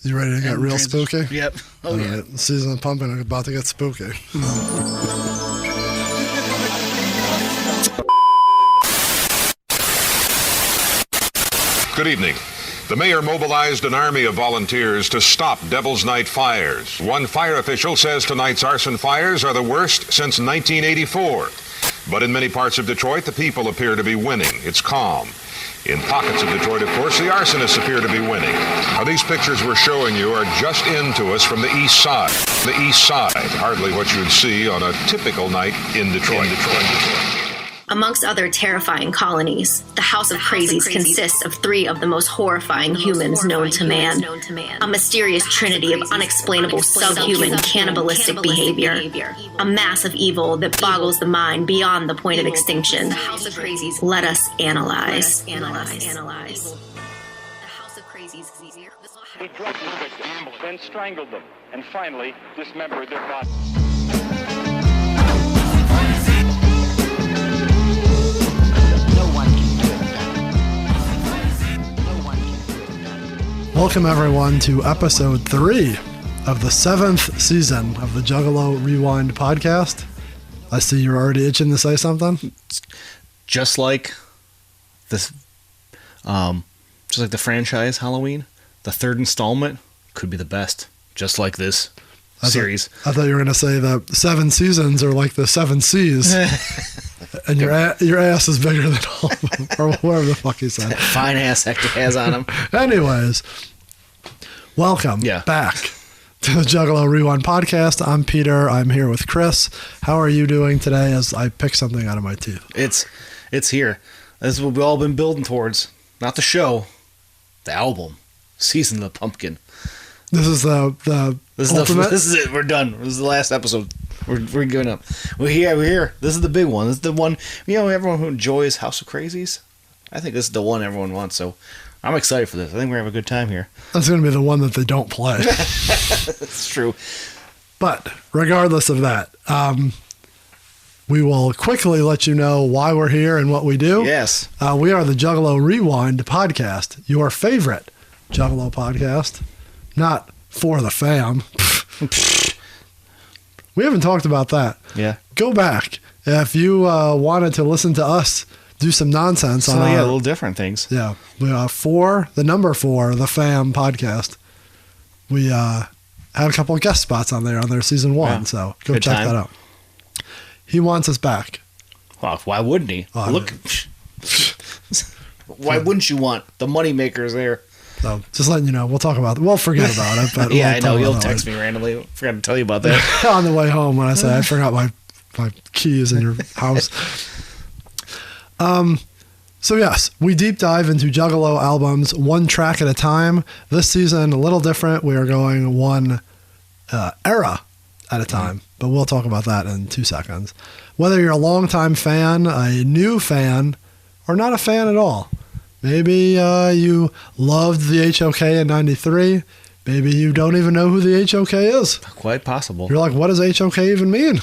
You ready to get real spooky? Yep. Oh, yeah. Right. Season of Pumpkin is about to get spooky. Good evening. The mayor mobilized an army of volunteers to stop Devil's Night fires. One fire official says tonight's arson fires are the worst since 1984. But in many parts of Detroit, the people appear to be winning. It's calm. In pockets of Detroit, of course, the arsonists appear to be winning. Now, these pictures we're showing you are just into us from the east side. The east side, hardly what you'd see on a typical night in Detroit. Amongst other terrifying colonies, the House of Krazees consists of three of the most horrifying humans known to man. A mysterious trinity of unexplainable subhuman cannibalistic behavior. A mass of evil that boggles the mind beyond the point of extinction. Let us analyze. He drugged the victim, then strangled them, and finally dismembered their bodies. Welcome, everyone, to episode 3 of the 7th season of the Juggalo Rewind podcast. I see you're already itching to say something. Just like this, just like the franchise Halloween, the third installment could be the best. Just like this series. I thought you were going to say the 7 seasons are like the 7 C's. And your ass is bigger than all of them, or whatever the fuck he said. Fine ass Hector has on him. Anyways, welcome back to the Juggalo Rewind podcast. I'm Peter. I'm here with Chris. How are you doing today as I pick something out of my teeth? It's here. This is what we've all been building towards. Not the show, the album, Season of the Pumpkin. This is the ultimate? This is it. We're done. This is the last episode. We're giving up. We're here. This is the big one. This is the one, everyone who enjoys House of Krazees, I think this is the one everyone wants. So I'm excited for this. I think we're going to have a good time here. That's going to be the one that they don't play. That's true. But regardless of that, we will quickly let you know why we're here and what we do. Yes. We are the Juggalo Rewind podcast, your favorite Juggalo podcast. Not for the fam. We haven't talked about that. Yeah. Go back. If you wanted to listen to us do some nonsense on a little different things. Yeah. We the number 4, the fam podcast. We had a couple of guest spots on their season 1. Yeah. So go check that out. He wants us back. Well, why wouldn't he? Look. Why wouldn't you want the money makers there? So just letting you know, we'll talk about it. We'll forget about it. But yeah, I know. You'll text me randomly. I forgot to tell you about that. On the way home when I say I forgot my keys in your house. So yes, we deep dive into Juggalo albums one track at a time. This season, a little different. We are going one era at a time. But we'll talk about that in 2 seconds. Whether you're a longtime fan, a new fan, or not a fan at all. Maybe you loved the HOK in 93. Maybe you don't even know who the HOK is. Quite possible. You're like, what does HOK even mean?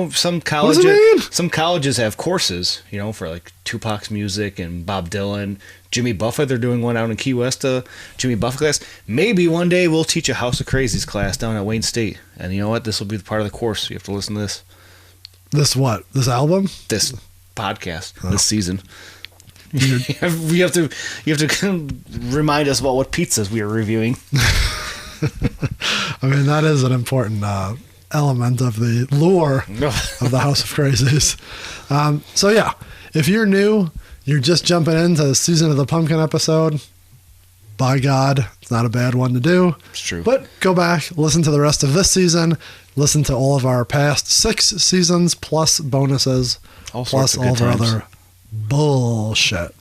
Some colleges have courses, for like Tupac's music and Bob Dylan, Jimmy Buffett. They're doing one out in Key West, Jimmy Buffett class. Maybe one day we'll teach a House of Krazees class down at Wayne State. And you know what? This will be part of the course. You have to listen to this. This what? This album? This podcast. This season. You have to remind us about what pizzas we are reviewing. I mean, that is an important element of the lore of the House of Krazees. So yeah, if you're new, you're just jumping into the Season of the Pumpkin episode, by God, it's not a bad one to do. It's true. But go back, listen to the rest of this season, listen to all of our past 6 seasons, plus bonuses, plus all of our other bullshit.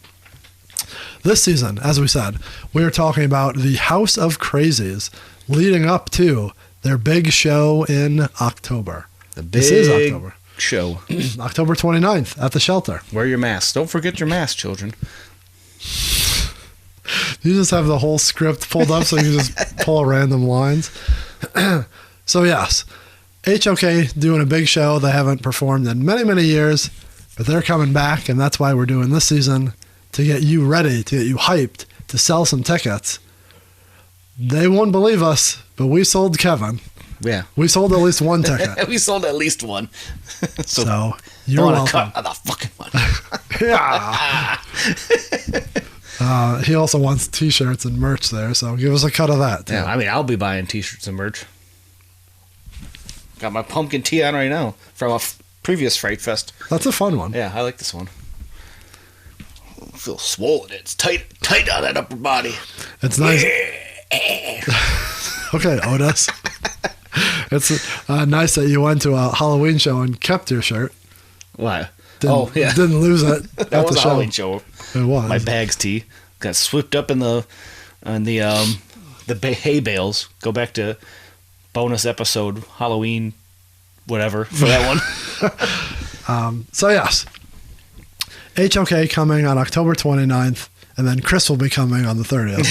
This season, as we said, we are talking about the House of Krazees leading up to their big show in October. This is October show. October 29th at the shelter. Wear your masks. Don't forget your masks, children. You just have the whole script pulled up so you can just pull random lines. So yes, HOK doing a big show. They haven't performed in many, many years. But they're coming back, and that's why we're doing this season, to get you ready, to get you hyped, to sell some tickets. They won't believe us, but we sold Kevin. Yeah. We sold at least one ticket. We sold at least one. So you're want welcome. a cut of the fucking money. Yeah. He also wants T-shirts and merch there, so give us a cut of that, too. Yeah, I mean, I'll be buying T-shirts and merch. Got my pumpkin tee on right now from a previous Fright Fest. That's a fun one. Yeah, I like this one. I feel swollen. It's tight on that upper body. It's nice. Okay, Otis. It's nice that you went to a Halloween show and kept your shirt. Why? Didn't lose it. That was a Halloween show. It was. My bags tee got swooped up in the hay bales. Go back to bonus episode Halloween, whatever for that one. So yes, HOK coming on October 29th, and then Chris will be coming on the 30th.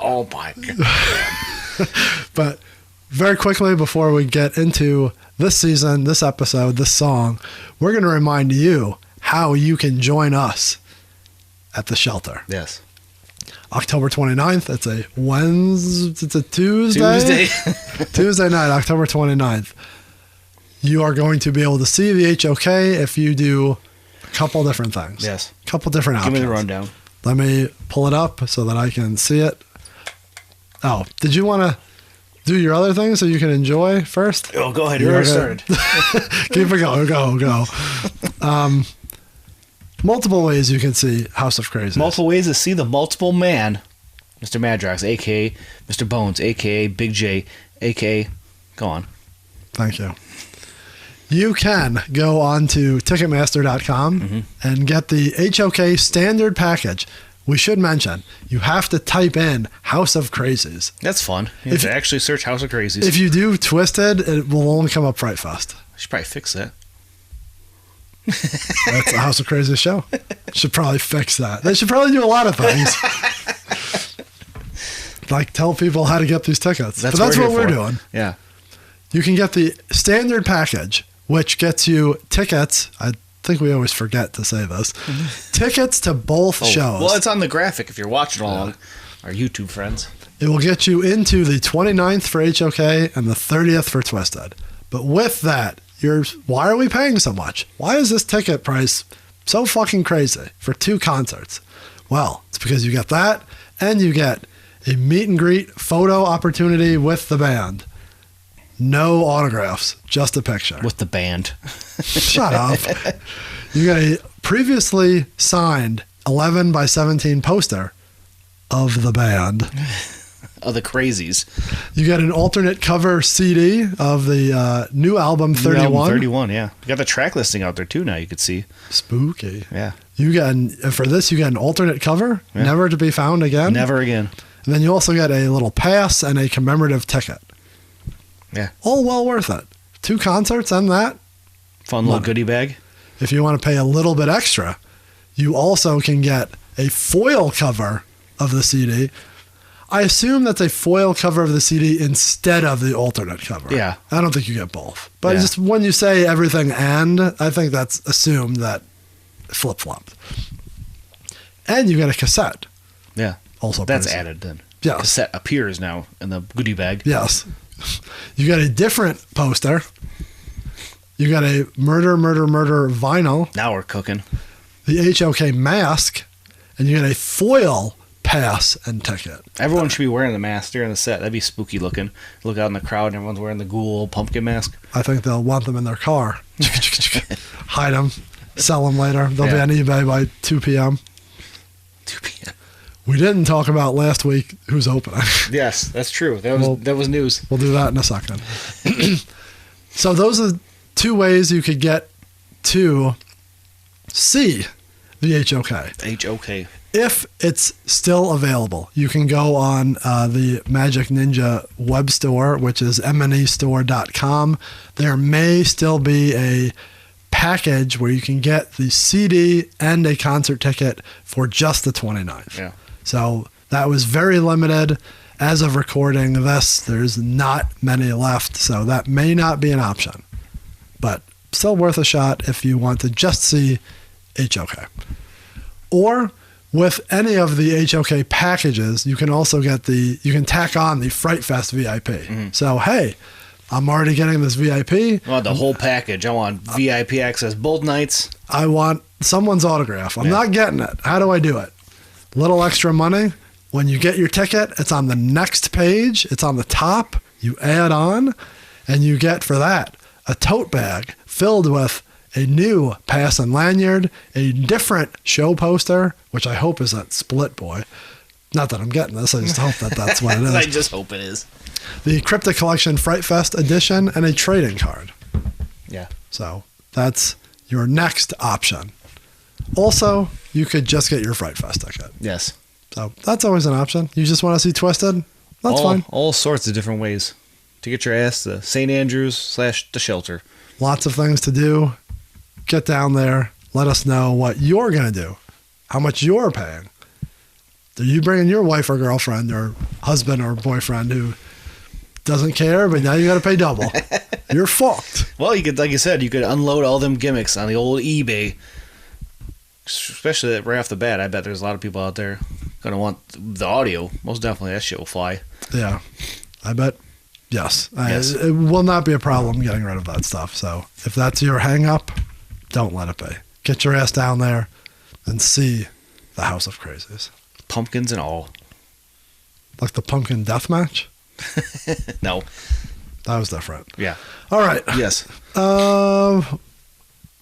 Oh my god! But very quickly before we get into this season, this episode, this song, we're going to remind you how you can join us at the shelter. Yes. October 29th. It's a Wednesday. It's a Tuesday. Tuesday night, October 29th. You are going to be able to see the HOK if you do a couple different things. Yes. A couple different options. Give me the rundown. Let me pull it up so that I can see it. Oh, did you want to do your other thing so you can enjoy first? Oh, go ahead. You already started. Keep it going. Go. Multiple ways you can see House of Krazees. Multiple ways to see the multiple man, Mr. Madrox, a.k.a. Mr. Bones, a.k.a. Big J, a.k.a. Go on. Thank you. You can go on to Ticketmaster.com and get the HOK standard package. We should mention, you have to type in House of Krazees. That's fun. You have to actually search House of Krazees. If you do Twisted, it will only come up Fright Fest. I should probably fix that. That's a House of Krazees show. Should probably fix that. They should probably do a lot of things. Like tell people how to get these tickets. But that's what we're doing. Yeah. You can get the standard package, which gets you tickets. I think we always forget to say this. Tickets to both shows. Well, it's on the graphic if you're watching along, our YouTube friends. It will get you into the 29th for HOK and the 30th for Twisted. But with that, why are we paying so much? Why is this ticket price so fucking crazy for 2 concerts? Well, it's because you get that and you get a meet and greet photo opportunity with the band. No autographs, just a picture. With the band. Shut up. You get a previously signed 11 by 17 poster of the band. Of the Krazees. You get an alternate cover CD of the new album 31. New album 31, yeah. You got the track listing out there too now, you could see. Spooky. Yeah. You get for this you get an alternate cover, never to be found again. Never again. And then you also get a little pass and a commemorative ticket. Yeah. All well worth it. 2 concerts and that. Fun little goodie bag. If you want to pay a little bit extra, you also can get a foil cover of the CD. I assume that's a foil cover of the CD instead of the alternate cover. Yeah. I don't think you get both. But just when you say everything and, I think that's assumed that flip-flopped. And you get a cassette. Yeah. Also that's added then. Yeah. Cassette appears now in the goodie bag. Yes. You got a different poster. You got a Murder, Murder, Murder vinyl. Now we're cooking. The HOK mask. And you got a foil pass and ticket. Everyone should be wearing the mask during the set. That'd be spooky looking. Look out in the crowd and everyone's wearing the ghoul pumpkin mask. I think they'll want them in their car. Hide them. Sell them later. They'll be on eBay by 2 p.m. 2 p.m. We didn't talk about last week who's opening. Yes, that's true. That was news. We'll do that in a second. So those are 2 ways you could get to see the HOK. HOK. If it's still available, you can go on the Magic Ninja web store, which is mnestore.com. There may still be a package where you can get the CD and a concert ticket for just the 29th. Yeah. So that was very limited. As of recording this, there's not many left, so that may not be an option. But still worth a shot if you want to just see HOK. Or With any of the HOK packages, you can also you can tack on the Fright Fest VIP. So, hey, I'm already getting this VIP. I want the whole package. I want VIP access both nights. I want someone's autograph. I'm not getting it. How do I do it? Little extra money. When you get your ticket, it's on the next page. It's on the top. You add on, and you get for that a tote bag filled with a new pass and lanyard, a different show poster, which I hope is that Split Boy. Not that I'm getting this. I just hope that that's what it is. I just hope it is. The Cryptic Collection Fright Fest edition and a trading card. Yeah. So that's your next option. Also, you could just get your Fright Fest ticket. Yes. So that's always an option. You just want to see Twisted? That's fine. All sorts of different ways to get your ass to St. Andrews / the shelter. Lots of things to do. Get down there. Let us know what you're going to do. How much you're paying. Are you bringing your wife or girlfriend or husband or boyfriend who doesn't care, but now you got to pay double? You're fucked. Well, you could, like you said, you could unload all them gimmicks on the old eBay. Especially right off the bat, I bet there's a lot of people out there going to want the audio. Most definitely, that shit will fly. Yeah, I bet. Yes. Yes. It will not be a problem getting rid of that stuff. So if that's your hang up, don't let it be. Get your ass down there and see the House of Krazees. Pumpkins and all. Like the pumpkin death match? No. That was different. Yeah. All right. Yes. So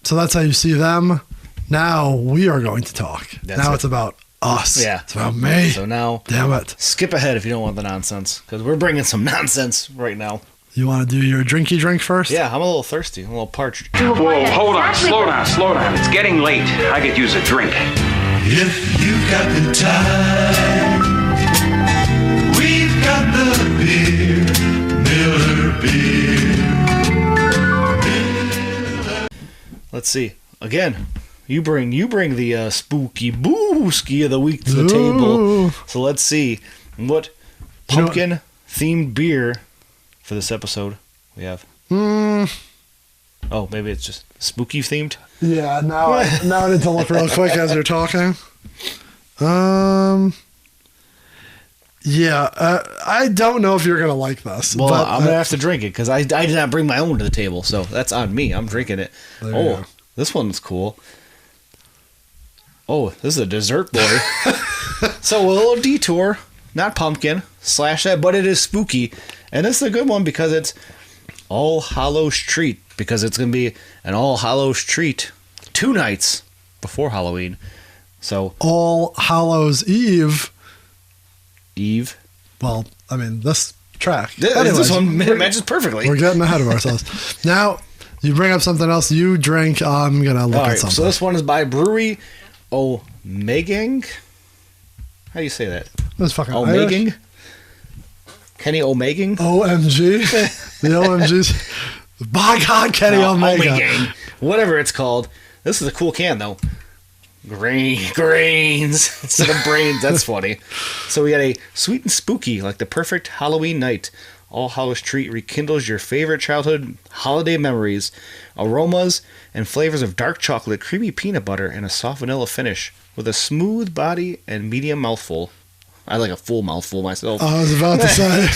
that's how you see them. Now we are going to talk. It's about us. Yeah. It's about me. So now, damn it. Skip ahead if you don't want the nonsense, because we're bringing some nonsense right now. You want to do your drinky drink first? Yeah, I'm a little thirsty. I'm a little parched. Whoa, hold on. Slow down. It's getting late. I could use a drink. If you got the time, we've got the beer, Miller beer. Let's see. Again, you bring the spooky booski of the week to the table. So let's see what pumpkin themed beer for this episode we have. Oh, maybe it's just spooky themed. Yeah. Now I need to look real quick as you're talking. Yeah. I don't know if you're gonna like this. Well, but, I'm gonna have to drink it because I did not bring my own to the table, so that's on me. I'm drinking it. Oh, this one's cool. Oh, this is a dessert boy. So a little detour, not pumpkin / that, but it is spooky, and this is a good one because it's All Hallows treat, because it's gonna be an All Hallows treat 2 nights before Halloween. So All Hallows Eve. Well, I mean this track. Anyways, this one matches perfectly. We're getting ahead of ourselves. Now you bring up something else. You drink. I'm gonna look at something. So this one is by Brewery Omegang. How do you say that? That's fucking Omegang. Kenny Omegang. OMG. The OMGs. By God, Kenny Omega. Omegang. Whatever it's called. This is a cool can though. Grains instead of brains. That's funny. So we got a sweet and spooky, like the perfect Halloween night. All Hallows treat rekindles your favorite childhood holiday memories, aromas and flavors of dark chocolate, creamy peanut butter, and a soft vanilla finish with a smooth body and medium mouthful. I like a full mouthful myself. I was about to say.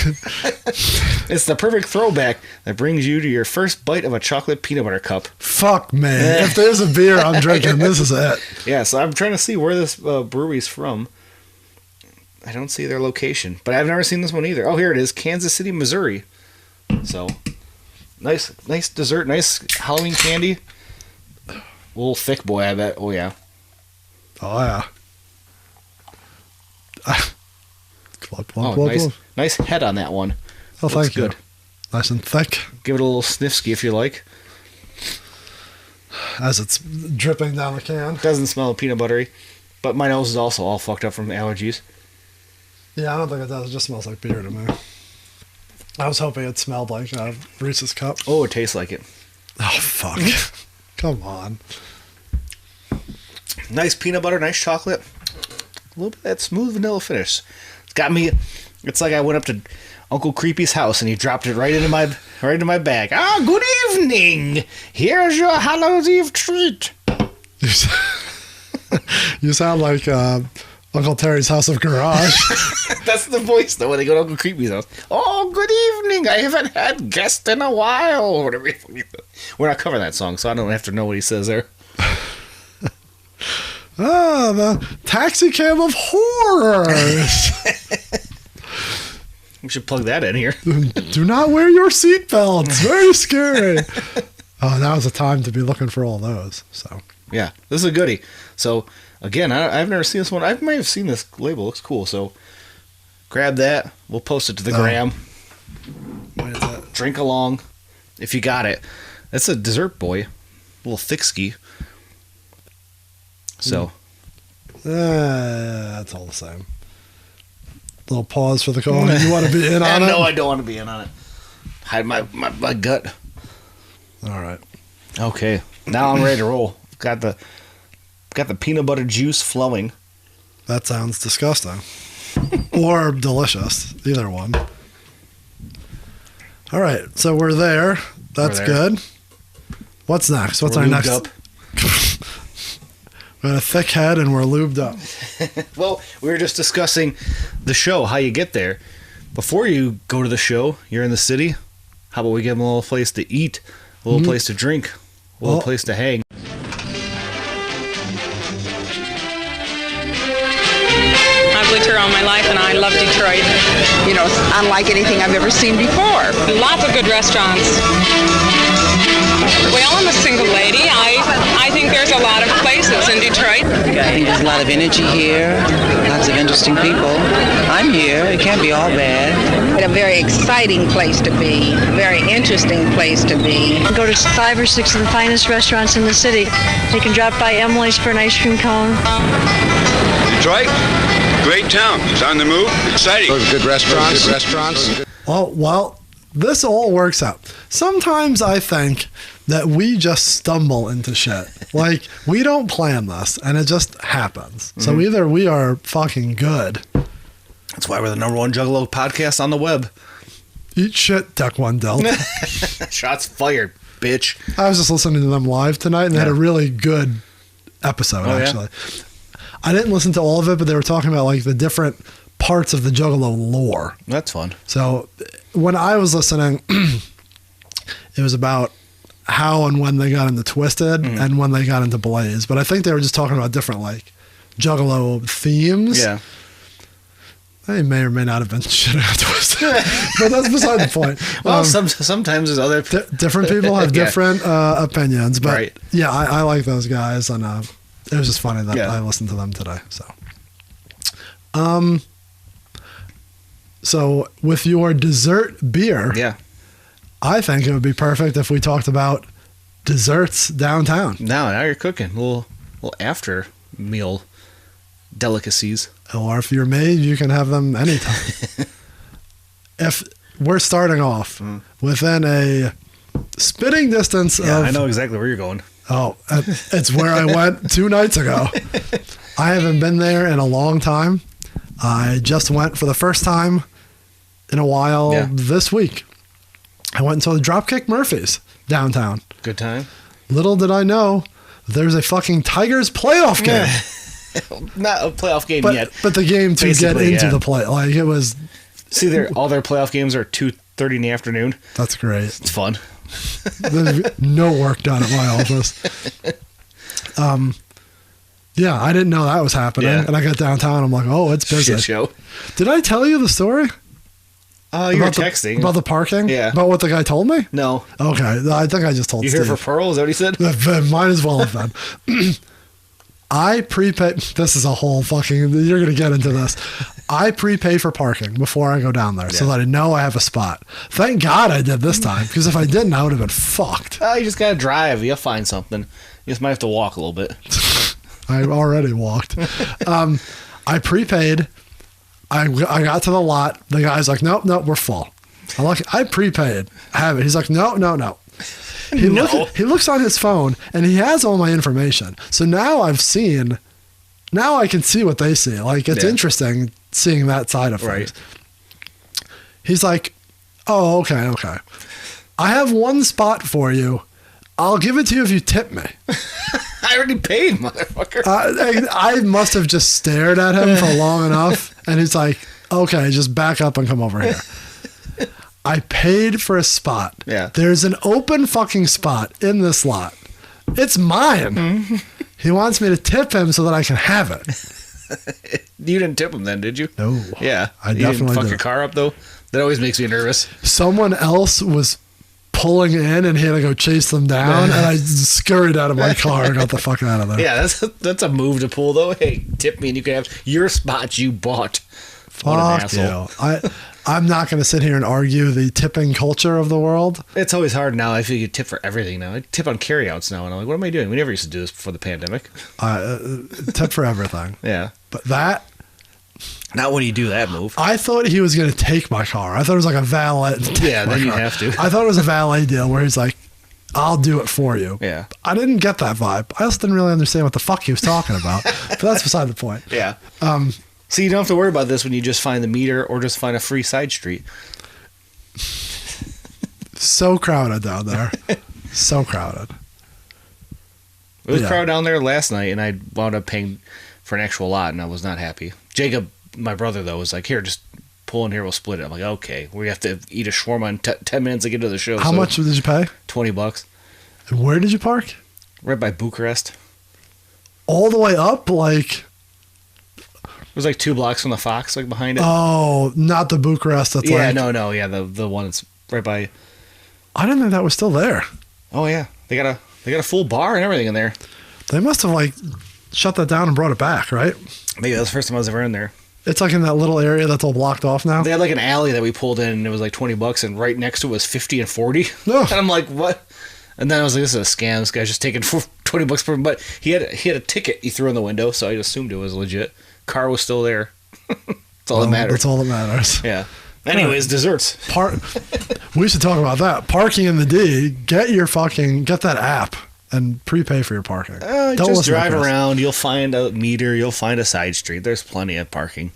It's the perfect throwback that brings you to your first bite of a chocolate peanut butter cup. Fuck, man. If there's a beer I'm drinking, this is it. Yeah, so I'm trying to see where this brewery's from. I don't see their location, but I've never seen this one either. Oh, here it is, Kansas City, Missouri. So, nice dessert, nice Halloween candy. A little thick boy, I bet. Oh, yeah. Oh, yeah. Nice head on that one. Oh, thank you. Good. Nice and thick. Give it a little sniffsky if you like. As it's dripping down the can. Doesn't smell peanut buttery, but my nose is also all fucked up from allergies. Yeah, I don't think it does. It just smells like beer to me. I was hoping it smelled like Reese's Cup. Oh, it tastes like it. Oh, fuck. Come on. Nice peanut butter, nice chocolate. A little bit of that smooth vanilla finish. It's got me. It's like I went up to Uncle Creepy's house and he dropped it right into my bag. Ah, good evening. Here's your Hallows Eve treat. You sound like Uncle Terry's House of Garage. That's the voice, though, when they go to Uncle Creepy's house. Oh, good evening. I haven't had guests in a while. Or whatever. We're not covering that song, so I don't have to know what he says there. The taxi cab of horrors. We should plug that in here. Do not wear your seatbelt. It's very scary. Oh, that was a time to be looking for all those. So yeah, this is a goodie. So again, I've never seen this one. I might have seen this label. It looks cool. So grab that. We'll post it to the gram. What is that? Drink along if you got it. That's a dessert boy, a little thick ski. So that's all the same. Little pause for the call. You want to be in on it? No, I don't want to be in on it. Hide my gut. All right. Okay, now I'm ready to roll. Got the peanut butter juice flowing. That sounds disgusting. Or delicious. Either one. All right, so we're there. That's good. What's next? What's our next? Up. We got a thick head and we're lubed up. Well, we were just discussing the show, how you get there. Before you go to the show, you're in the city. How about we give them a little place to eat, a little place to drink, a little place to hang. I've lived here all my life and I love Detroit. You know, it's unlike anything I've ever seen before. Lots of good restaurants. Well, I'm a single lady. I think there's a lot of places in Detroit. I think there's a lot of energy here, lots of interesting people. I'm here. It can't be all bad. But a very exciting place to be, a very interesting place to be. Go to 5 or 6 of the finest restaurants in the city. They can drop by Emily's for an ice cream cone. Detroit, great town. It's on the move. Exciting. Those good restaurants. Well, this all works out. Sometimes I think that we just stumble into shit. Like, we don't plan this, and it just happens. Mm-hmm. So either we are fucking good. That's why we're the #1 Juggalo podcast on the web. Eat shit, Tech One Delta. Shots fired, bitch. I was just listening to them live tonight, and they had a really good episode, actually. Yeah? I didn't listen to all of it, but they were talking about, like, the different parts of the Juggalo lore. That's fun. So when I was listening, it was about how and when they got into Twisted and when they got into Blaze. But I think they were just talking about different, like, Juggalo themes. Yeah. They may or may not have been shitting on Twisted. But that's beside the point. Well, sometimes there's other... different people have different opinions. But right. Yeah, I like those guys. And it was just funny that I listened to them today. So with your dessert beer... Yeah. I think it would be perfect if we talked about desserts downtown. Now you're cooking. A little after meal delicacies. Or if you're made, you can have them anytime. If we're starting off within a spitting distance of... I know exactly where you're going. Oh, it's where I went 2 nights ago. I haven't been there in a long time. I just went for the first time in a while this week. I went and saw the Dropkick Murphys downtown. Good time. Little did I know, there's a fucking Tigers playoff game. Not a playoff game yet. But the game to get into the play. Like, it was... See, all their playoff games are 2:30 in the afternoon. That's great. It's fun. There's no work done at my office. Yeah, I didn't know that was happening. Yeah. And I got downtown. I'm like, oh, it's busy. Shit show. Did I tell you the story? You were texting. About the parking? Yeah. About what the guy told me? No. Okay. I think I just told you Steve. You here for Pearl? Is that what he said? Might as well have been. I prepaid. This is a whole fucking... You're going to get into this. I prepay for parking before I go down there so that I know I have a spot. Thank God I did this time, because if I didn't, I would have been fucked. Oh, you just got to drive. You'll find something. You just might have to walk a little bit. I already walked. I prepaid. I got to the lot. The guy's like, nope, we're full. I'm like, I prepaid. I have it. He's like, no. He looks on his phone, and he has all my information. So now I can see what they see. Like, it's interesting seeing that side of things. Right. He's like, oh, okay. I have one spot for you. I'll give it to you if you tip me. I I already paid, motherfucker. I must have just stared at him for long enough, and he's like, okay, just back up and come over here. I paid for a spot. Yeah. There's an open fucking spot in this lot. It's mine. He wants me to tip him so that I can have it. You didn't tip him then, did you? No. Yeah. I You definitely didn't fuck didn't. your car up, though? That always makes me nervous. Someone else was pulling in and he had to go chase them down, and I scurried out of my car and got the fuck out of there. Yeah, that's a move to pull, though. Hey, tip me and you can have your spot you bought. What an Fuck asshole. you. I'm not going to sit here and argue the tipping culture of the world. It's always hard now. I feel you tip for everything now. I tip on carryouts now, and I'm like, what am I doing? We never used to do this before the pandemic. Tip for everything. Yeah. But that... Not when you do that move. I thought he was going to take my car. I thought it was like a valet. Yeah, then you have to. I thought it was a valet deal where he's like, I'll do it for you. Yeah. I didn't get that vibe. I also didn't really understand what the fuck he was talking about. But that's beside the point. Yeah. So you don't have to worry about this when you just find the meter or just find a free side street. So crowded down there. So crowded. It was Yeah. crowded down there last night, and I wound up paying for an actual lot, and I was not happy. Jacob, my brother, though, was like, here, just pull in here, we'll split it. I'm like, okay. We have to eat a shawarma in 10 minutes to get to the show. How much did you pay? $20. And where did you park? Right by Bucharest. All the way up? Like... It was like 2 blocks from the Fox, like behind it. Oh, not the Bucharest. That's yeah, like... no, yeah, the one that's right by... I didn't think that was still there. Oh, yeah. They got a full bar and everything in there. They must have, like, shut that down and brought it back, right? Maybe that was the first time I was ever in there. It's like in that little area that's all blocked off now. They had like an alley that we pulled in, and it was like $20, and right next to it was 50 and 40. No. And I'm like, what? And then I was like, this is a scam. This guy's just taking $20 per. But he had a ticket he threw in the window, so I assumed it was legit. Car was still there. That's all that matters. That's all that matters. Yeah. Anyways, desserts. We should talk about that. Parking in the D. Get that app and prepay for your parking. Don't Just listen to drive Chris. around. You'll find a meter. You'll find a side street. There's plenty of parking.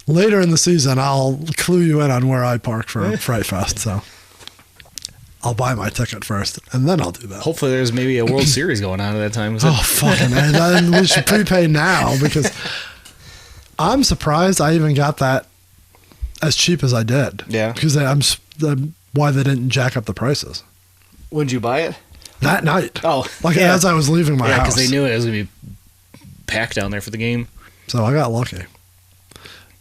Later in the season, I'll clue you in on where I park for Fright Fest. So I'll buy my ticket first, and then I'll do that. Hopefully, there's maybe a World Series going on at that time. Oh, fucking man. Then we should prepay now, because I'm surprised I even got that as cheap as I did. Yeah. Because why they didn't jack up the prices. When did you buy it? That night. Oh. Yeah. As I was leaving my house. Yeah, because they knew it was going to be packed down there for the game. So I got lucky.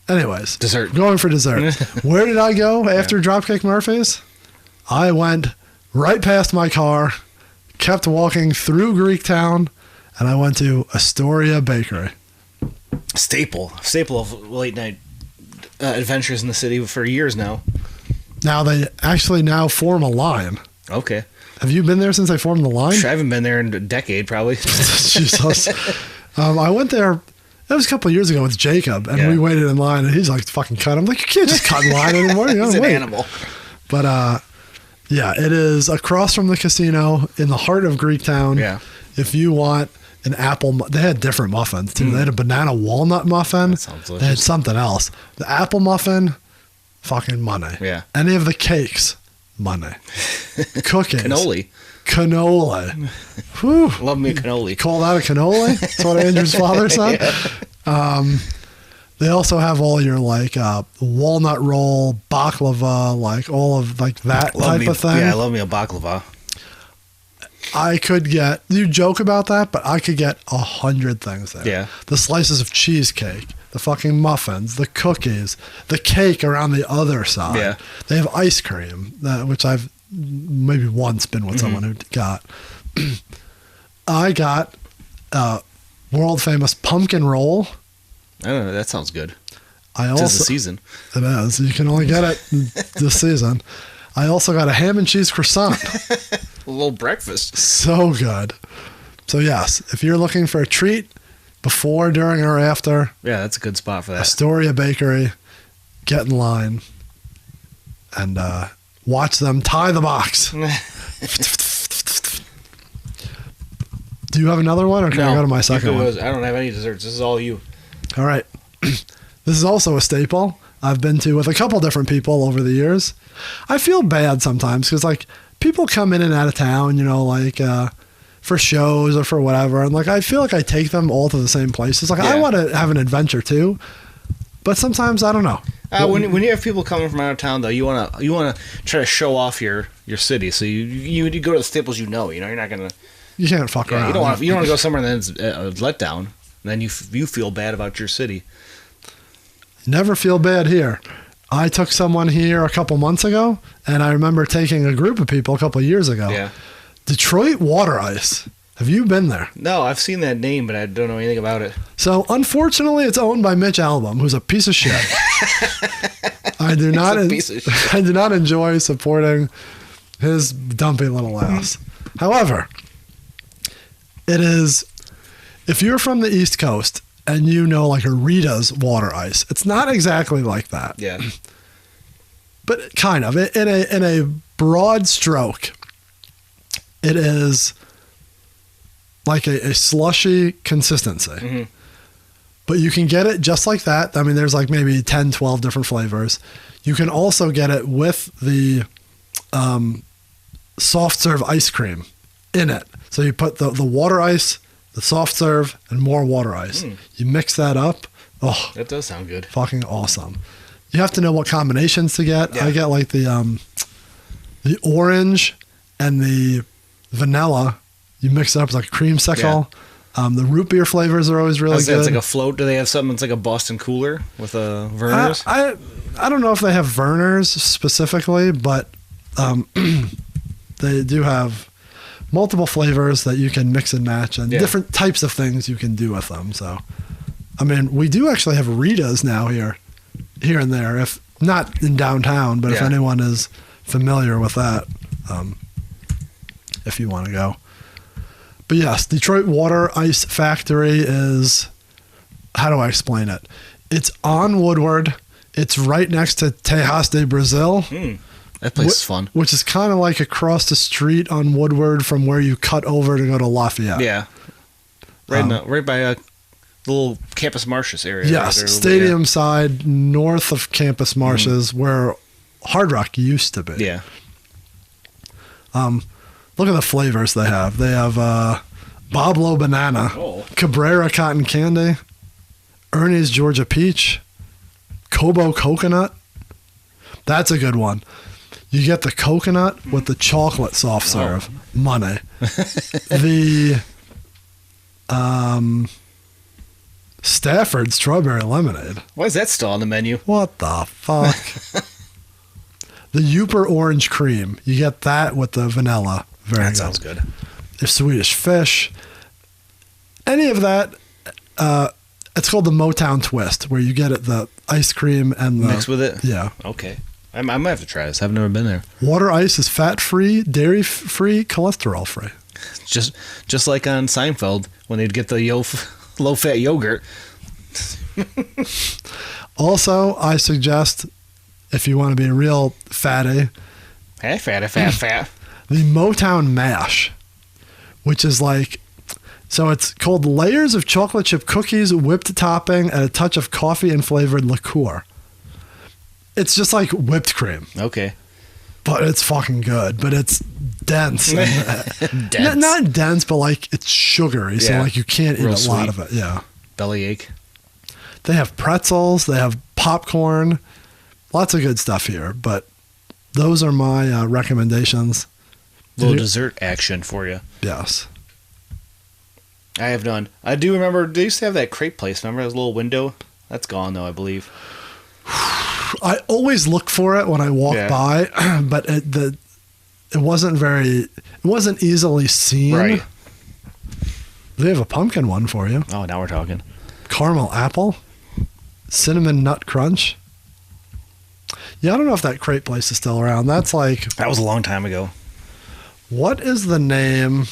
Anyways. Dessert. Going for dessert. Where did I go after Dropkick Murphys? I went right past my car, kept walking through Greektown, and I went to Astoria Bakery. Staple of late night adventures in the city for years now. Now they actually now form a line. Okay. Have you been there since they formed the line? I haven't been there in a decade, probably. Jesus. I went there, that was a couple of years ago with Jacob, and we waited in line, and he's like, fucking cut. I'm like, you can't just cut in line anymore. You He's gotta an wait. animal. But yeah, it is across from the casino in the heart of Greektown. Yeah. If you want an apple, they had different muffins too. They had a banana walnut muffin. That sounds delicious. They had something else. The apple muffin, fucking money. Yeah. Any of the cakes, money. Cookies. Cannoli. Whew. Love me a cannoli. Call that a cannoli? That's what Andrew's father said. Yeah. They also have all your like walnut roll, baklava, like all of like that type of thing. Yeah, I love me a baklava. I could get, you joke about that, but I could get 100 things there. Yeah. The slices of cheesecake, the fucking muffins, the cookies, the cake around the other side. Yeah. They have ice cream, which I've maybe once been with someone who got. I got world famous pumpkin roll. I don't know. That sounds good. I also, Tis the season. It is. You can only get it this season. I also got a ham and cheese croissant. A little breakfast. So good. So yes, if you're looking for a treat before, during, or after, Yeah, that's a good spot for that. Astoria Bakery, get in line and watch them tie the box. Do you have another one, or can I go to my second one? I don't have any desserts. This is all you. All right. This is also a staple I've been to with a couple different people over the years. I feel bad sometimes because, like, people come in and out of town, you know, like for shows or for whatever. And like, I feel like I take them all to the same places. Like I want to have an adventure too, but sometimes I don't know. When you have people coming from out of town though, you wanna try to show off your city. So you go to the staples, you're not gonna. You can't fuck around. You don't want to go somewhere and then it's a letdown. And then you feel bad about your city. Never feel bad here. I took someone here a couple months ago, and I remember taking a group of people a couple of years ago. Yeah. Detroit Water Ice. Have you been there? No, I've seen that name, but I don't know anything about it. So, unfortunately, it's owned by Mitch Albom, who's a piece of shit. I do not enjoy supporting his dumpy little ass. However, it is, if you're from the East Coast and you know like a Rita's Water Ice, it's not exactly like that. Yeah. But kind of. In a broad stroke, it is like a slushy consistency. Mm-hmm. But you can get it just like that. I mean, there's like maybe 10, 12 different flavors. You can also get it with the soft serve ice cream in it. So you put the water ice, the soft serve, and more water ice. You mix that up. Oh, that does sound good. Fucking awesome. You have to know what combinations to get. Yeah. I get like the orange and the vanilla. You mix it up. It's like a creamsicle. Yeah. The root beer flavors are always really good. It's like a float. Do they have something that's like a Boston cooler with Vernors? I don't know if they have Vernors specifically, but they do have multiple flavors that you can mix and match, and different types of things you can do with them. So, I mean, we do actually have Rita's now here and there, if not in downtown, but if anyone is familiar with that, if you want to go. But yes, Detroit Water Ice Factory is, how do I explain it? It's on Woodward. It's right next to Tejas de Brazil. That place is fun. Which is kind of like across the street on Woodward from where you cut over to go to Lafayette. Yeah. Right by the little Campus Martius area. Yes, stadium side north of Campus Martius where Hard Rock used to be. Yeah. Look at the flavors they have. They have Boblo Banana, Cabrera Cotton Candy, Ernie's Georgia Peach, Kobo Coconut. That's a good one. You get the coconut with the chocolate soft serve. Money. The Stafford Strawberry Lemonade. Why is that still on the menu? What the fuck? The Youper Orange Cream. You get that with the vanilla. Very good. Sounds good. There's Swedish Fish. Any of that, it's called the Motown Twist, where you get it, the ice cream and the... Mixed with it? Yeah. Okay. I might have to try this. I've never been there. Water ice is fat-free, dairy-free, cholesterol-free. Just like on Seinfeld, when they'd get the low-fat yogurt. Also, I suggest, if you want to be a real fatty... Hey, fat. The Motown Mash, which is like... So it's called layers of chocolate chip cookies, whipped topping, and a touch of coffee and flavored liqueur. It's just like whipped cream. Okay. But it's fucking good. But it's dense. Dense. Not dense, but like it's sugary. So like you can't eat a lot of it. Yeah. Bellyache. They have pretzels. They have popcorn. Lots of good stuff here. But those are my recommendations. Little dessert action for you. Yes. I have none. I do remember they used to have that crepe place. Remember that little window? That's gone though, I believe. I always look for it when I walk by, but it wasn't easily seen. Right. They have a pumpkin one for you. Oh, now we're talking. Caramel apple, cinnamon nut crunch. Yeah, I don't know if that crepe place is still around. That was a long time ago. What is the name?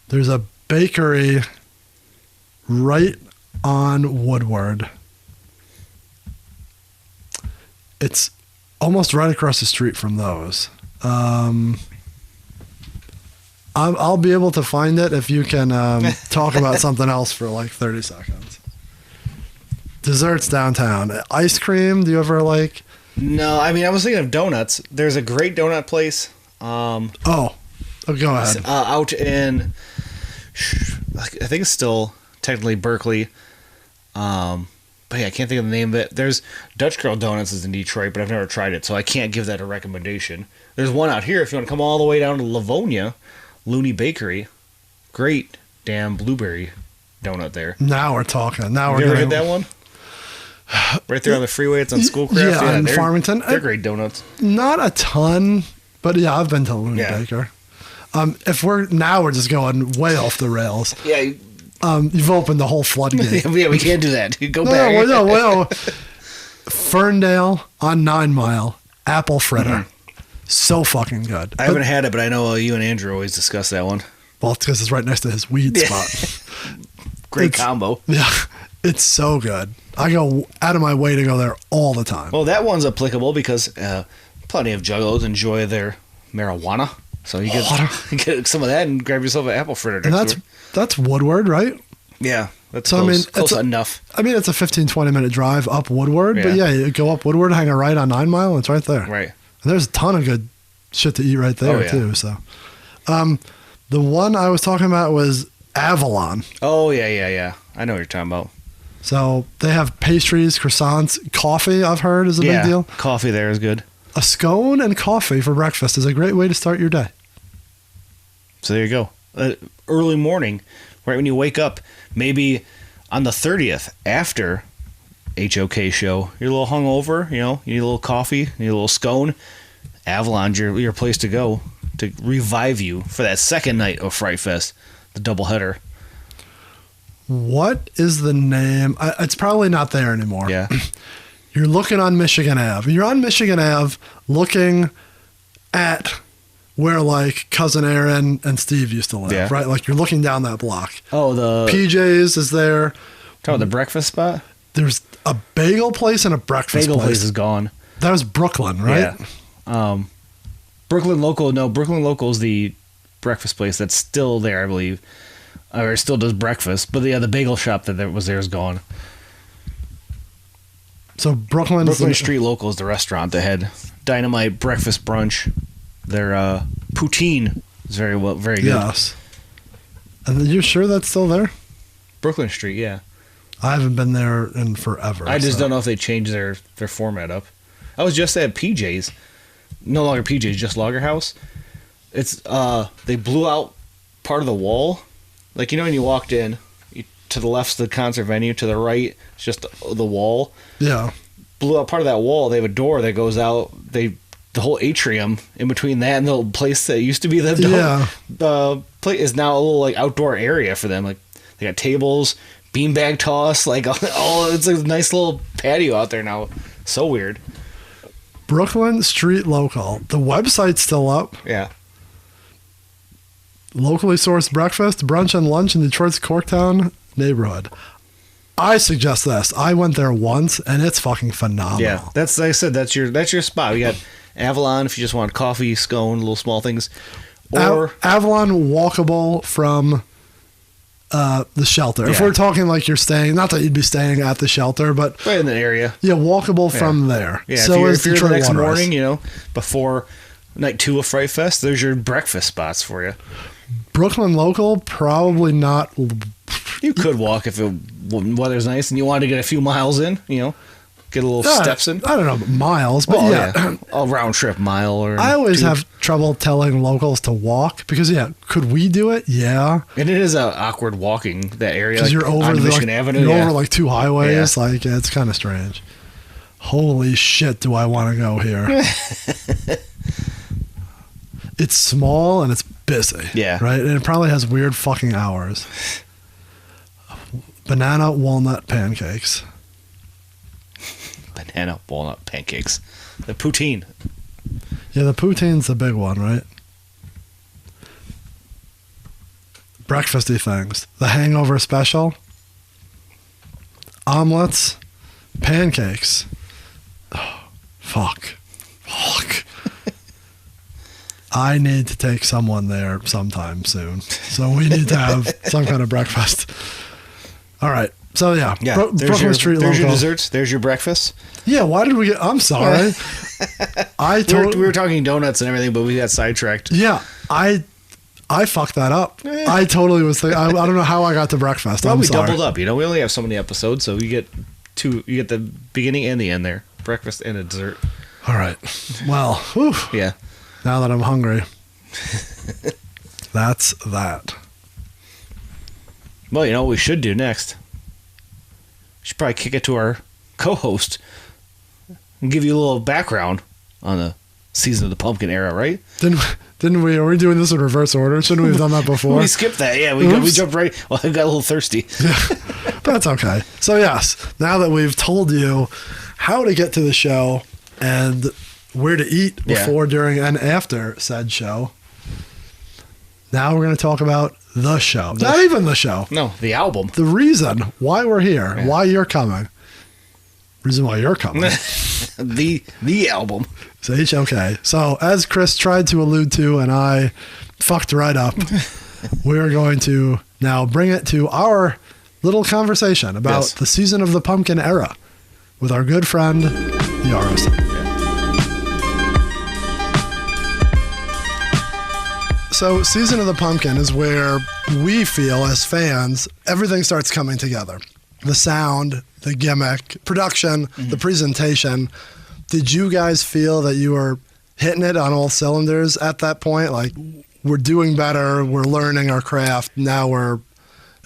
There's a bakery right on Woodward. It's almost right across the street from those. I'll be able to find it if you can talk about something else for like 30 seconds. Desserts downtown. Ice cream, do you ever like No, I mean, I was thinking of donuts. There's a great donut place. Go ahead. Out in, I think it's still technically Berkeley. But yeah, I can't think of the name of it. There's Dutch Girl Donuts is in Detroit, but I've never tried it, so I can't give that a recommendation. There's one out here if you want to come all the way down to Livonia, Looney Bakery. Great damn blueberry donut there. Now we're talking. Now you we're ever getting... get that one? Right there on the freeway. It's on Schoolcraft. Yeah, in Farmington. They're great donuts. Not a ton, but yeah, I've been to Looney Baker. We're just going way off the rails. Yeah. You've opened the whole floodgate. Yeah, we can't do that. Go back. No. Ferndale on 9 Mile, apple fritter. Mm-hmm. So fucking good. I haven't had it, but I know you and Andrew always discuss that one. Well, it's because it's right next to his weed spot. Great combo. Yeah, it's so good. I go out of my way to go there all the time. Well, that one's applicable because plenty of juggalos enjoy their marijuana. So you get some of that and grab yourself an apple fritter. And that's Woodward, right? Yeah, that's close, close enough. I mean, it's a 15-20 minute drive up Woodward, but yeah, you go up Woodward, hang a right on 9 Mile, and it's right there. Right. And there's a ton of good shit to eat right there, too. So, the one I was talking about was Avalon. Oh, yeah. I know what you're talking about. So they have pastries, croissants, coffee, I've heard, is a big deal. Coffee there is good. A scone and coffee for breakfast is a great way to start your day. So there you go. Early morning, right when you wake up, maybe on the 30th after HOK show, you're a little hungover, you need a little coffee, you need a little scone. Avalon's your place to go to revive you for that second night of Fright Fest, the doubleheader. What is the name? It's probably not there anymore. Yeah. You're looking on Michigan Ave. You're on Michigan Ave looking at where like Cousin Aaron and Steve used to live, right? Like you're looking down that block. Oh, the PJ's is there. Talking about the breakfast spot? There's a bagel place and a breakfast place. Bagel place is gone. That was Brooklyn, right? Yeah. Brooklyn Local is the breakfast place that's still there, I believe. Or still does breakfast. But the bagel shop that was there is gone. So Brooklyn Street Local is the restaurant that had dynamite breakfast brunch. Their poutine is very good. Yes. And you're sure that's still there? Brooklyn Street, yeah. I haven't been there in forever. I just don't know if they changed their format up. I was just at PJ's. No longer PJ's, just Lager House. It's they blew out part of the wall. Like, when you walked in, to the left's the concert venue, to the right, it's just the wall. Yeah. Blew out part of that wall. They have a door that goes out. The whole atrium in between that and the place that used to be the place is now a little like outdoor area for them. Like they got tables, beanbag toss, like it's a nice little patio out there now. So weird. Brooklyn Street Local. The website's still up. Yeah. Locally sourced breakfast, brunch, and lunch in Detroit's Corktown neighborhood. I suggest this. I went there once, and it's fucking phenomenal. Yeah, that's like I said. That's your spot. We got Avalon if you just want coffee, scone, little small things, or Avalon walkable from the shelter. Yeah. If we're talking like you're staying, not that you'd be staying at the shelter, but right in the area. Yeah, walkable from there. Yeah, so if you're the next morning, before night 2 of Fright Fest, there's your breakfast spots for you. Brooklyn Local, probably not. You could walk if the weather's nice and you wanted to get a few miles in, get a little steps in. I don't know, miles, but a round trip mile. Or I always have trouble telling locals to walk because, could we do it? Yeah. And it is awkward walking that area. Because you're over Michigan Avenue. You're over like 2 highways. Yeah. Like, it's kind of strange. Holy shit, do I want to go here? It's small and it's busy. Yeah. Right? And it probably has weird fucking hours. Banana walnut pancakes. Banana walnut pancakes. The poutine. Yeah, the poutine's the big one, right? Breakfasty things. The hangover special. Omelets. Pancakes. Oh, fuck. I need to take someone there sometime soon. So we need to have some kind of breakfast. All right. So yeah, Brooklyn Street There's your Local. desserts. There's your breakfast. Yeah, why did we get? I'm sorry. We were talking donuts and everything, but we got sidetracked. Yeah, I fucked that up. I totally was thinking. I don't know how I got to breakfast. Well, I'm we sorry. doubled up. We only have so many episodes, so you get two. You get the beginning and the end there. Breakfast and a dessert. All right. Well, whew. Yeah. Now that I'm hungry, that's that. Well, you know what we should do next? We should probably kick it to our co-host and give you a little background on the Season of the Pumpkin era, right? Didn't we? Are we doing this in reverse order? Shouldn't we have done that before? We skipped that. Yeah, we jumped right. Well, I got a little thirsty. Yeah, but that's okay. So yes, now that we've told you how to get to the show and where to eat before, during, and after said show, now we're going to talk about the show. Not even the show. No, the album. The reason why we're here, why you're coming. Reason why you're coming. the album. Okay. So as Chris tried to allude to, and I fucked right up, we're going to now bring it to our little conversation about the Season of the Pumpkin era with our good friend, the R.O.C. So Season of the Pumpkin is where we feel as fans, everything starts coming together. The sound, the gimmick, production, the presentation. Did you guys feel that you were hitting it on all cylinders at that point? Like, we're doing better, we're learning our craft, now we're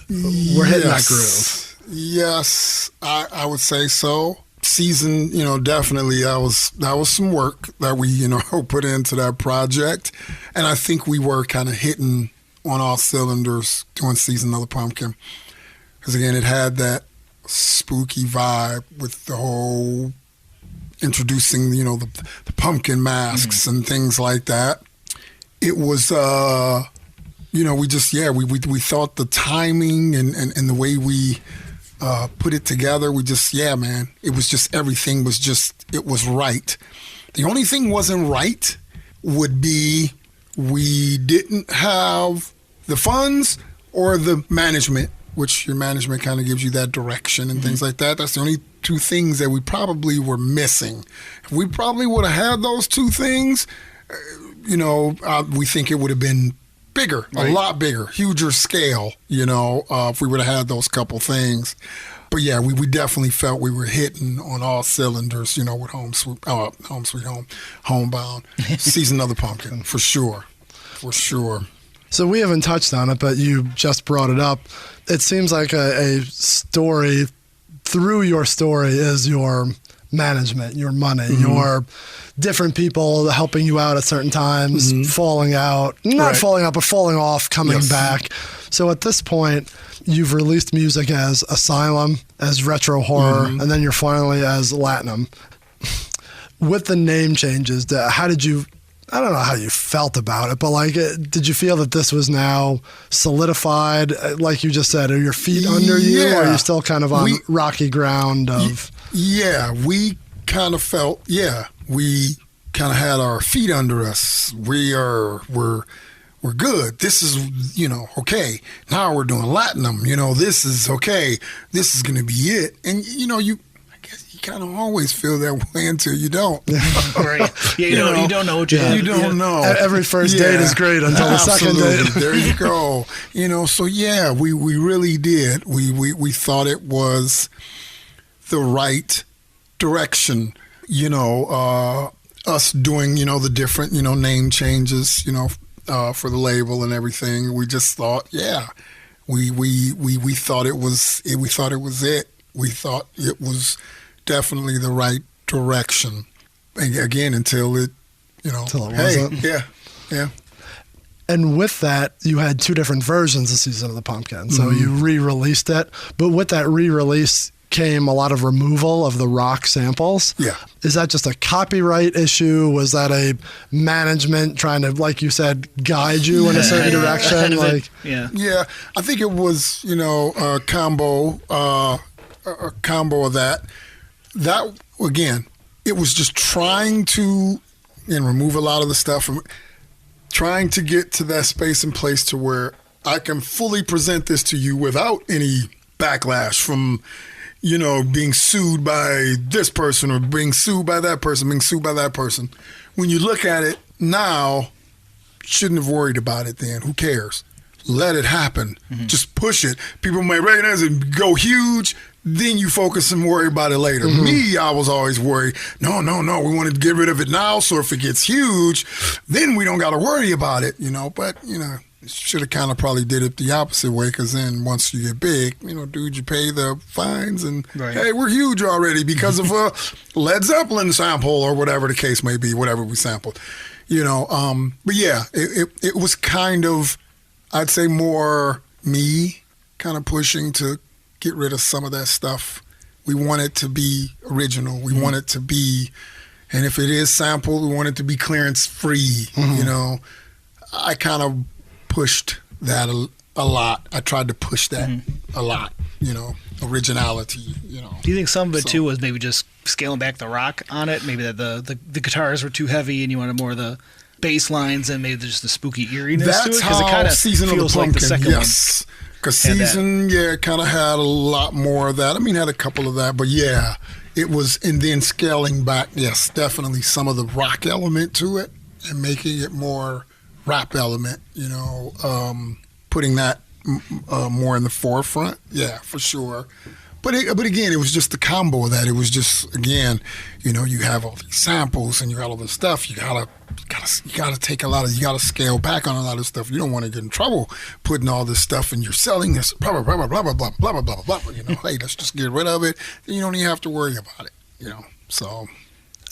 hitting that groove. Yes, I would say so. Season, definitely that was some work that we, put into that project. And I think we were kind of hitting on all cylinders doing Season of the Pumpkin. Because again, it had that spooky vibe with the whole introducing, the pumpkin masks and things like that. It was, we just, we thought the timing and the way we put it together, we just, man, it was just, everything was just, it was right. The only thing wasn't right would be we didn't have the funds or the management, which your management kind of gives you that direction and things like that. That's the only two things that we probably were missing. If we probably would have had those two things, we think it would have been bigger, a lot bigger, huger scale, if we would have had those couple things. But yeah, we definitely felt we were hitting on all cylinders, with Homebound, Season of the Pumpkin, for sure. So we haven't touched on it, but you just brought it up. It seems like a story, through your story is your management, your money, your different people helping you out at certain times, falling out, not falling out, but falling off, coming back. So at this point, you've released music as Asylum, as Retro Horror, and then you're finally as Latinum. With the name changes, how did you... I don't know how you felt about it, but did you feel that this was now solidified, like you just said? Are your feet under you, or are you still kind of on rocky ground of... Yeah, we kind of felt, we kind of had our feet under us. We're good. This is, okay. Now we're doing Latinum. This is okay. This is going to be it. And, I guess you kind of always feel that way until you don't. Right. Yeah, you don't know what you're doing. You don't know. Every first date is great until the second date. There you go. So we really did. We thought it was the right direction, us doing, the different, name changes, for the label and everything. We just thought, we thought it was it. We thought it was definitely the right direction. And again, until it wasn't. Yeah. And with that, you had two different versions of Season of the Pumpkin. So you re-released it, but with that re-release came a lot of removal of the rock samples. Yeah. Is that just a copyright issue? Was that a management trying to, like you said, guide you in a certain direction? Yeah. I think it was, a combo of that. That, again, it was just trying to remove a lot of the stuff from trying to get to that space and place to where I can fully present this to you without any backlash from, you know, being sued by this person or being sued by that person, being sued by that person. When you look at it now, shouldn't have worried about it then. Who cares? Let it happen. Just push it. People might recognize it and go huge. Then you focus and worry about it later. Me, I was always worried. No. We want to get rid of it now. So if it gets huge, then we don't got to worry about it, you know. But, you know, should have kind of probably did it the opposite way, because then once you get big, you know, dude, you pay the fines and, hey, we're huge already because of a Led Zeppelin sample or whatever the case may be, whatever we sampled, you know. But yeah, it was kind of, I'd say, more me kind of pushing to get rid of some of that stuff. We want it to be original. We want it to be, and if it is sampled, we want it to be clearance free, you know. I kind of pushed that a lot. I tried to push that a lot, you know, originality, you know. Do you think some of it too was maybe just scaling back the rock on it? Maybe that the guitars were too heavy and you wanted more of the bass lines and maybe just the spooky eeriness That's to it? Because it kind of Season feels of the Pumpkin, like the second yes. Because Season, kind of had a lot more of that. I mean, had a couple of that, but yeah, it was, and then scaling back, yes, definitely some of the rock element to it and making it more rap element, you know, putting that more in the forefront. Yeah, for sure. But again, it was just the combo of that. It was just, again, you know, you have all these samples and you got all this stuff. You gotta take a lot of, you gotta scale back on a lot of stuff. You don't want to get in trouble putting all this stuff and you're selling this blah blah blah blah blah blah blah blah blah blah. You know, hey, let's just get rid of it. Then you don't even have to worry about it. You know, so.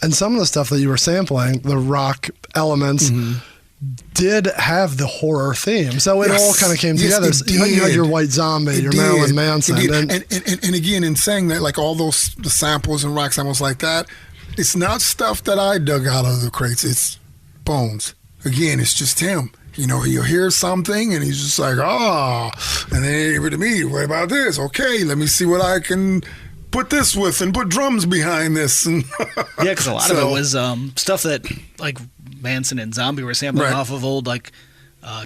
And some of the stuff that you were sampling, the rock elements, did have the horror theme. So it all kind of came together. You had your White Zombie, your Marilyn Manson. And again, in saying that, like all those the samples and rock samples like that, it's not stuff that I dug out of the crates. It's Bones. Again, it's just him. You know, he'll hear something and he's just like, and then give it to me. What about this? Okay, let me see what I can put this with and put drums behind this. And yeah, because a lot of it was stuff that like Manson and Zombie were sampling off of old like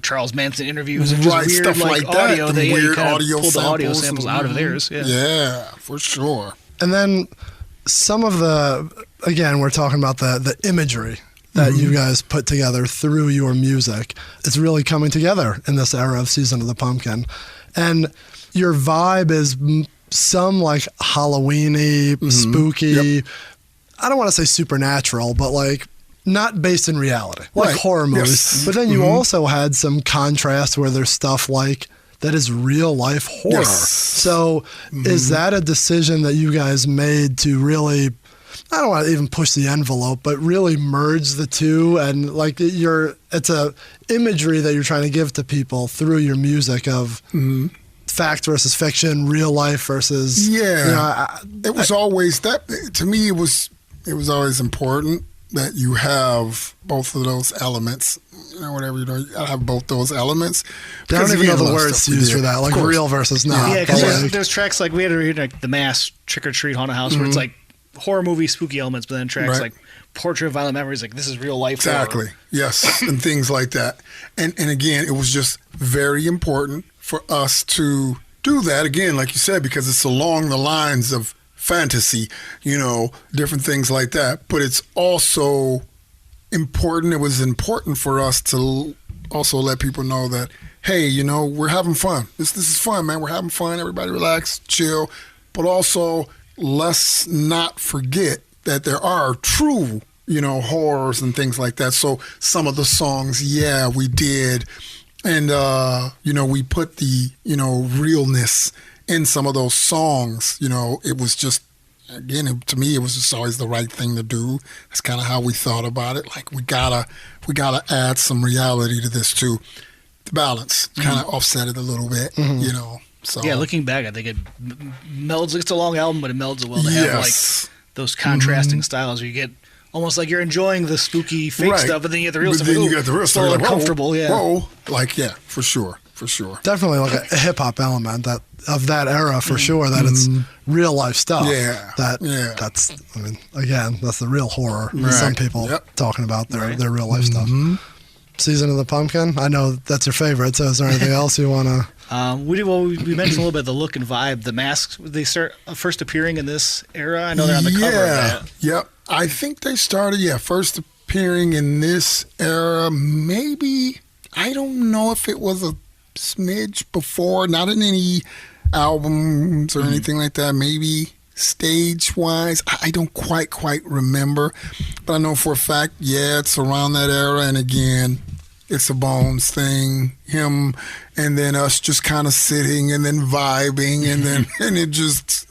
Charles Manson interviews and just weird stuff like audio. That. They weird kind audio of pulled the audio samples samples out of theirs. Yeah, for sure. And then some of the, again, we're talking about the imagery that you guys put together through your music. It's really coming together in this era of Season of the Pumpkin. And your vibe is some like Halloween-y, spooky, I don't want to say supernatural, but like not based in reality, like horror movies. Yes. But then you also had some contrast where there's stuff like that is real life horror. Yes. So is that a decision that you guys made to really, I don't want to even push the envelope, but really merge the two, and like it's a imagery that you're trying to give to people through your music of fact versus fiction, real life versus it was always that, to me it was always important that you have both of those elements. You know, whatever, you know, you gotta have both those elements. I don't even know the words used for that, like real versus not. Yeah, because there's tracks like we had to read like The Mask, Trick or Treat, Haunted House, where it's like horror movie, spooky elements, but then tracks like Portrait of Violent Memories, like this is real life. Exactly. Horror. Yes, and things like that. And again, it was just very important for us to do that, again, like you said, because it's along the lines of fantasy, you know, different things like that. But it's also important. It was important for us to also let people know that, hey, you know, we're having fun. This is fun, man. We're having fun. Everybody relax, chill. But also, let's not forget that there are true, you know, horrors and things like that. So some of the songs, we did. And, you know, we put the, you know, realness in some of those songs. You know, it was just, again, to me, it was just always the right thing to do. That's kind of how we thought about it. Like, we gotta add some reality to this too. The balance, kind of offset it a little bit, you know. So yeah, looking back, I think it melds. It's a long album, but it melds it well to have like those contrasting styles where you get almost like you're enjoying the spooky fake stuff, but then you get the real stuff. Then you got the real stuff. Like, uncomfortable, like for sure. Definitely like a hip hop element of that era for sure. That it's real life stuff. That's. I mean, again, that's the real horror. Some people talking about their real life stuff. Season of the Pumpkin? I know that's your favorite, so is there anything else you want to... We mentioned a little bit the look and vibe. The masks, they start first appearing in this era. I know they're on the cover of that. Yep. I think they started, first appearing in this era. Maybe, I don't know if it was a smidge before, not in any albums or anything like that. Maybe stage-wise, I don't quite remember. But I know for a fact, it's around that era. And again, it's a Bones thing, him and then us just kind of sitting and then vibing and then and it just,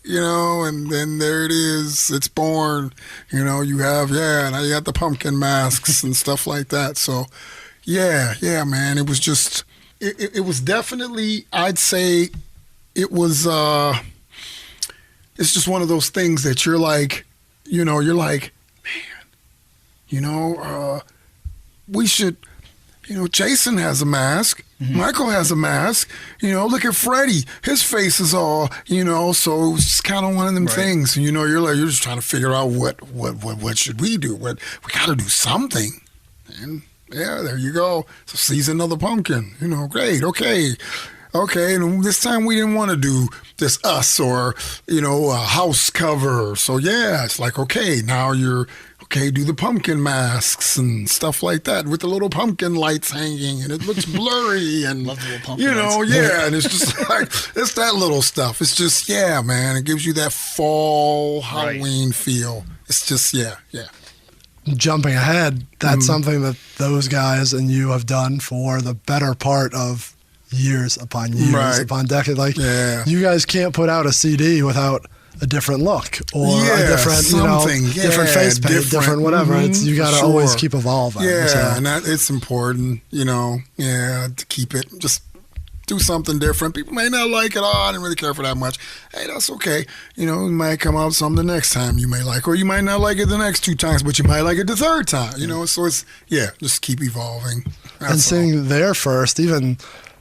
and then there it is. It's born. You have, now you got the pumpkin masks and stuff like that. So, yeah, man. It was just, it was definitely, I'd say it was, it's just one of those things that you're like, man, we should, Jason has a mask. Mm-hmm. Michael has a mask. Look at Freddie. His face is all, so it's just kind of one of them things. You're just trying to figure out what should we do? We got to do something. And there you go. So Season of the Pumpkin, great. Okay. And this time we didn't want to do this us or, a house cover. So it's like, okay, now you're, do the pumpkin masks and stuff like that with the little pumpkin lights hanging and it looks blurry and, love the little pumpkin lights. And it's just like, it's that little stuff. It's just, man, it gives you that fall Halloween feel. It's just, Jumping ahead, that's something that those guys and you have done for the better part of years upon years upon decades. Like, you guys can't put out a CD without a different look or a different, different face paint, different whatever. It's, you got to always keep evolving. And it's important, to keep it, just do something different. People may not like it. I didn't really care for that much. Hey, that's okay. It might come out something the next time you may like, or you might not like it the next 2 times, but you might like it the 3rd time, so it's, just keep evolving. That's and seeing their first, even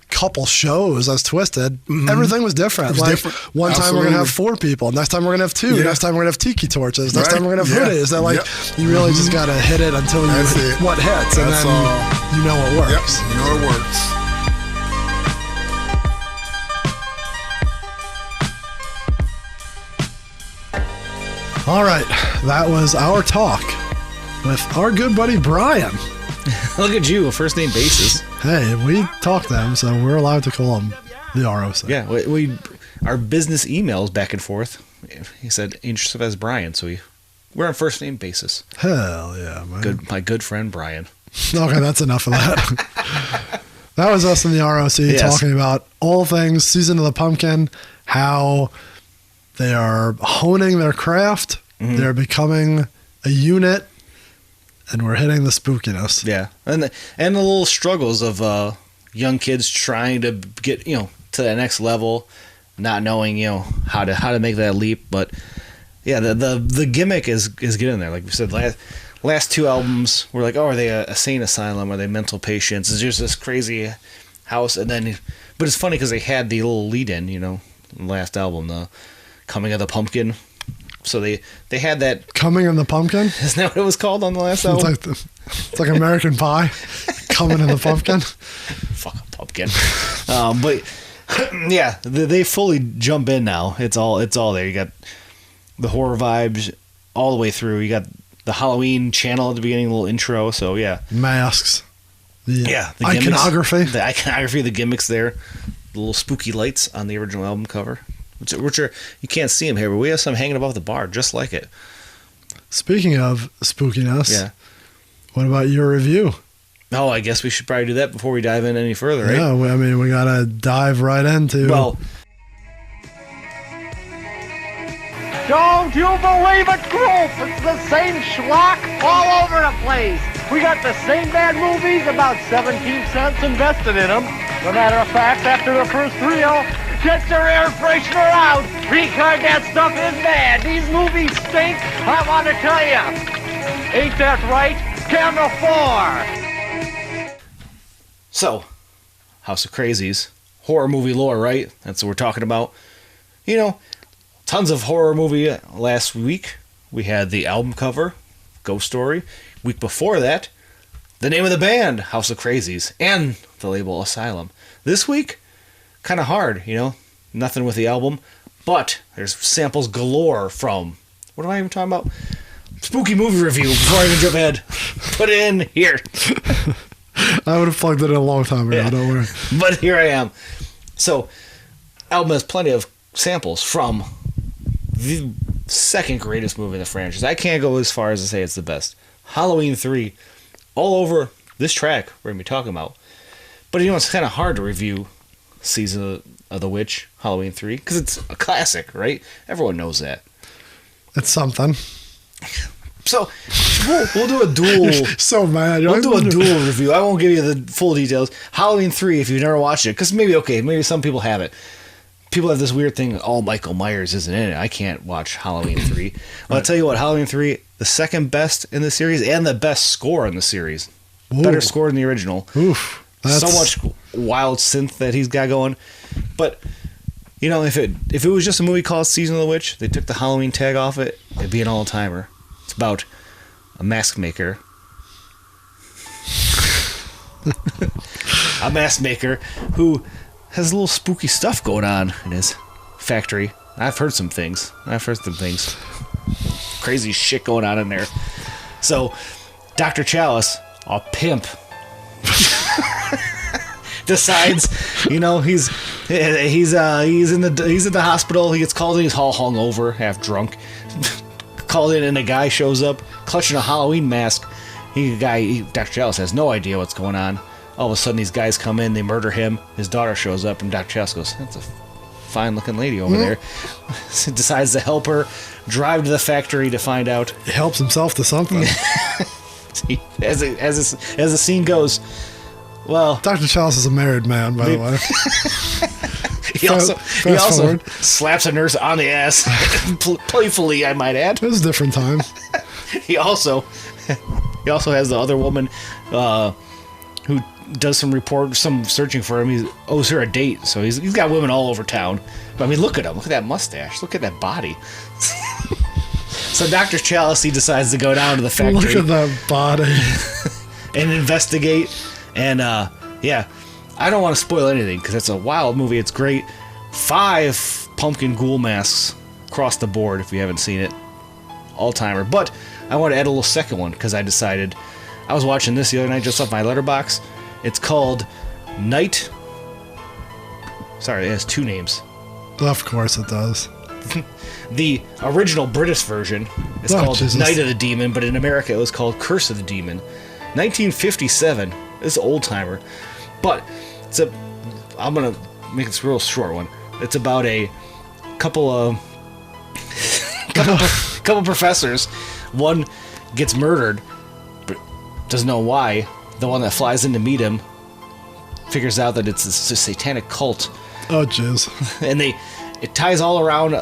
couple shows as Twisted, everything was different. It was different. One time we're going to have 4 people. Next time we're going to have 2. Next time we're going to have tiki torches. Next time we're going to have hoodies. That you really just got to hit it until you hit what hits. And then you know it works. Yep, you know it works. All right. That was our talk with our good buddy Brian. Look at you, a first name basis. Hey, we talk them, so we're allowed to call him the R.O.C. Yeah, we our business emails back and forth. He said interested as Brian, so we're on first name basis. Hell yeah, man. My good friend Brian. Okay, that's enough of that. That was us in the R.O.C. talking about all things Season of the Pumpkin, how they are honing their craft, they're becoming a unit, and we're hitting the spookiness. Yeah, and the little struggles of young kids trying to get to that next level, not knowing how to make that leap. But the gimmick is getting there. Like we said, last 2 albums were like, are they a sane asylum? Are they mental patients? Is just this crazy house? And then, but it's funny because they had the little lead in, the last album, the Coming of the Pumpkin. So they had that Coming in the Pumpkin. Isn't that what it was called on the last album? It's like American Pie. Coming in the Pumpkin. Fuck a pumpkin. But they fully jump in now. It's all there. You got the horror vibes all the way through. You got the Halloween channel at the beginning, a little intro. So masks. The iconography. Gimmicks, the iconography, the gimmicks there. The little spooky lights on the original album cover. Which are, you can't see them here, but we have some hanging above the bar, just like it. Speaking of spookiness, what about your review? Oh, I guess we should probably do that before we dive in any further, right? Yeah, we got to dive right into... Don't you believe it, Group? It's the same schlock all over the place. We got the same bad movies, about 17 cents invested in them. As a matter of fact, after the first reel... Get your air freshener out because that stuff is bad. These movies stink, I want to tell you. Ain't that right? Camera 4. So, House of Krazees, horror movie lore, right? That's what we're talking about. Tons of horror movie last week. We had the album cover, Ghost Story. Week before that, The name of the band, House of Krazees, and the label Asylum. This week, kind of hard, nothing with the album, but there's samples galore from, what am I even talking about? Spooky movie review before I even jump ahead. Put it in here. I would have plugged it in a long time ago, don't worry. But here I am. So, album has plenty of samples from the second greatest movie in the franchise. I can't go as far as to say it's the best. Halloween 3, all over this track we're going to be talking about. But it's kind of hard to review Season of the Witch, Halloween 3, because it's a classic, right? Everyone knows that. It's something. So, we'll do a dual... so mad. We'll do a dual review. I won't give you the full details. Halloween 3, if you've never watched it, because maybe some people have it. People have this weird thing, Michael Myers isn't in it. I can't watch Halloween 3. Well, I'll tell you what, Halloween 3, the second best in the series and the best score in the series. Ooh. Better score than the original. Oof. So much wild synth that he's got going. But, if it was just a movie called Season of the Witch, they took the Halloween tag off it, it'd be an all-timer. It's about a mask maker. A mask maker who has a little spooky stuff going on in his factory. I've heard some things. Crazy shit going on in there. So, Dr. Chalice, a pimp, decides, he's in the hospital. He gets called in. He's all hungover, half drunk. Called in, and a guy shows up clutching a Halloween mask. Dr. Chalice has no idea what's going on. All of a sudden, these guys come in. They murder him. His daughter shows up, and Dr. Chalice goes, "That's a fine-looking lady over there." Decides to help her drive to the factory to find out. He helps himself to something. As the scene goes, well, Dr. Chalice is a married man, by the way. He also slaps a nurse on the ass, playfully, I might add. It was a different time. He also has the other woman who does some searching for him. He owes her a date, so he's got women all over town. But look at him. Look at that mustache. Look at that body. So Dr. Chalice, he decides to go down to the factory. Look at that body. And investigate. And, I don't want to spoil anything because it's a wild movie. It's great. 5 pumpkin ghoul masks across the board if you haven't seen it. All-timer. But I want to add a little second one because I decided... I was watching this the other night just off my letterbox. It's called Night... Sorry, it has 2 names. Of course it does. The original British version is called Jesus. Night of the Demon, but in America it was called Curse of the Demon. 1957. It's an old-timer. But I'm going to make this a real short one. It's about a couple professors. One gets murdered, but doesn't know why. The one that flies in to meet him figures out that it's a satanic cult. Oh, jeez. And it ties all around.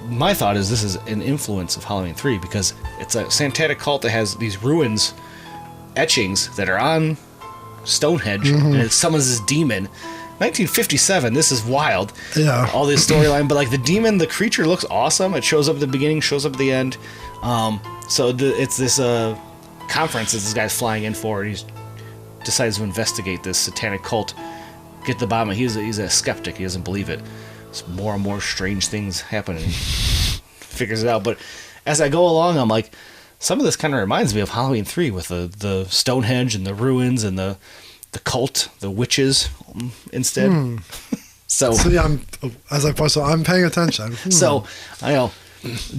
My thought is this is an influence of Halloween 3 because it's a satanic cult that has these ruins, etchings that are on Stonehenge, and it summons this demon. 1957, this is wild. Yeah. All this storyline, but the demon, the creature looks awesome. It shows up at the beginning, shows up at the end. It's this conference that this guy's flying in for, and he decides to investigate this satanic cult. Get the bottom. He's a skeptic. He doesn't believe it. So more and more strange things happen, and he figures it out. But as I go along, I'm like, some of this kind of reminds me of Halloween 3 with the Stonehenge and the ruins and the cult, the witches instead. So yeah, I'm paying attention. So I know,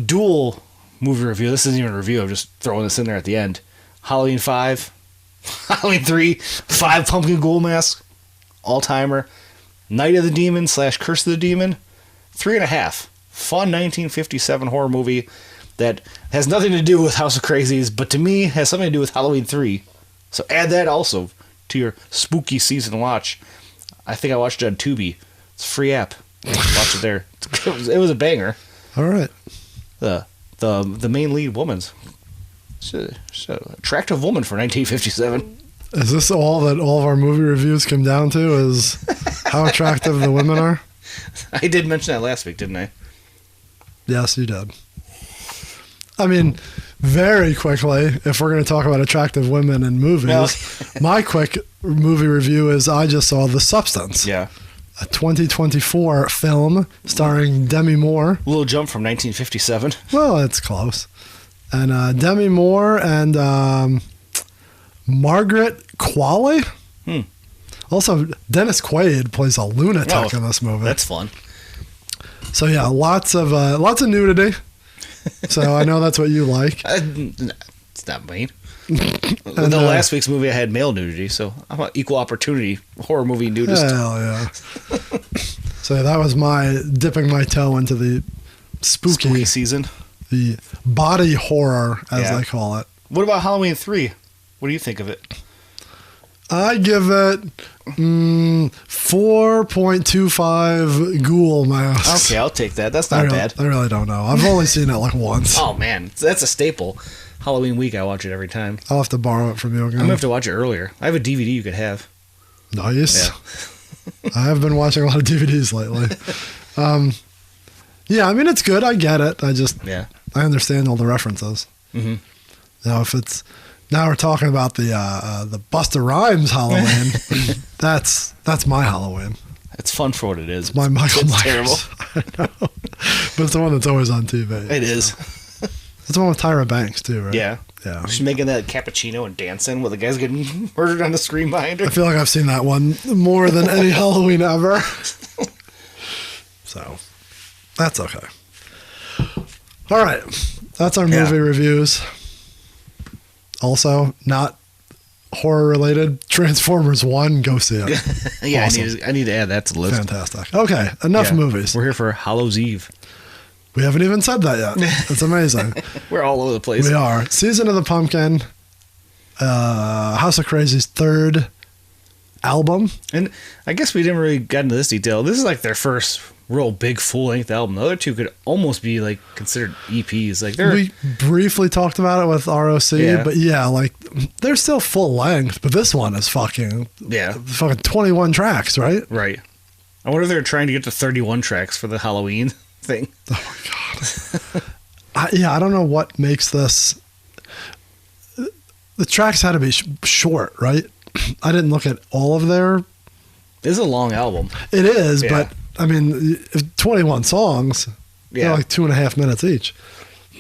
dual movie review. This isn't even a review. I'm just throwing this in there at the end. Halloween 5, Halloween 3, 5 pumpkin ghoul masks, all timer. Night of the Demon / Curse of the Demon, 3.5. Fun 1957 horror movie that has nothing to do with House of Krazees, but to me has something to do with Halloween 3. So add that also to your spooky season watch. I think I watched it on Tubi. It's a free app. Watch it there. It was a banger. All right. The main lead woman's she's an attractive woman for 1957. Is this all that all of our movie reviews come down to, is how attractive the women are? I did mention that last week, didn't I? Yes, you did. I mean, very quickly, if we're going to talk about attractive women in movies, my quick movie review is I just saw The Substance. Yeah. A 2024 film starring Demi Moore. A little jump from 1957. Well, it's close. And Demi Moore and Margaret Qualley. Also, Dennis Quaid plays a lunatic in this movie. That's fun. So yeah, lots of nudity. So I know that's what you like. It's not mean. The last week's movie I had male nudity, so I'm an equal opportunity horror movie nudist. Hell yeah. So that was my dipping my toe into the spooky season. The body horror, as they call it. What about Halloween 3? What do you think of it? I give it 4.25 ghoul masks. Okay, I'll take that. That's not bad. I really don't know. I've only seen it like once. Oh, man. That's a staple. Halloween week, I watch it every time. I'll have to borrow it from you again. I'm going to have to watch it earlier. I have a DVD you could have. Nice. Yeah. I have been watching a lot of DVDs lately. Yeah, I mean, it's good. I get it. I understand all the references. Mm-hmm. Now, if it's... Now we're talking about the Busta Rhymes Halloween. That's my Halloween. It's fun for what it is. It's my Michael Myers. Terrible. I know. But it's the one that's always on TV. It is. It's the one with Tyra Banks, too, right? Yeah. Yeah. She's making that cappuccino and dancing while the guy's getting murdered on the screen behind her. I feel like I've seen that one more than any Halloween ever. So, that's okay. All right. That's our movie reviews. Also, not horror related. Transformers 1, go see it. Yeah, awesome. I need to add that to the list. Fantastic. Okay, enough movies. We're here for Hallows Eve. We haven't even said that yet. It's amazing. We're all over the place. We are. Season of the Pumpkin, House of Krazees' third album. And I guess we didn't really get into this detail. This is like their first real big full-length album. The other two could almost be like considered EPs. Like we briefly talked about it with R.O.C, but yeah, like they're still full length, but this one is fucking 21 tracks, right? Right. I wonder if they're trying to get to 31 tracks for the Halloween thing. Oh my god. I don't know what makes this. The tracks had to be short, right? I didn't look at all of their. It's a long album. It is, but I mean, 21 songs, they're like 2.5 minutes each.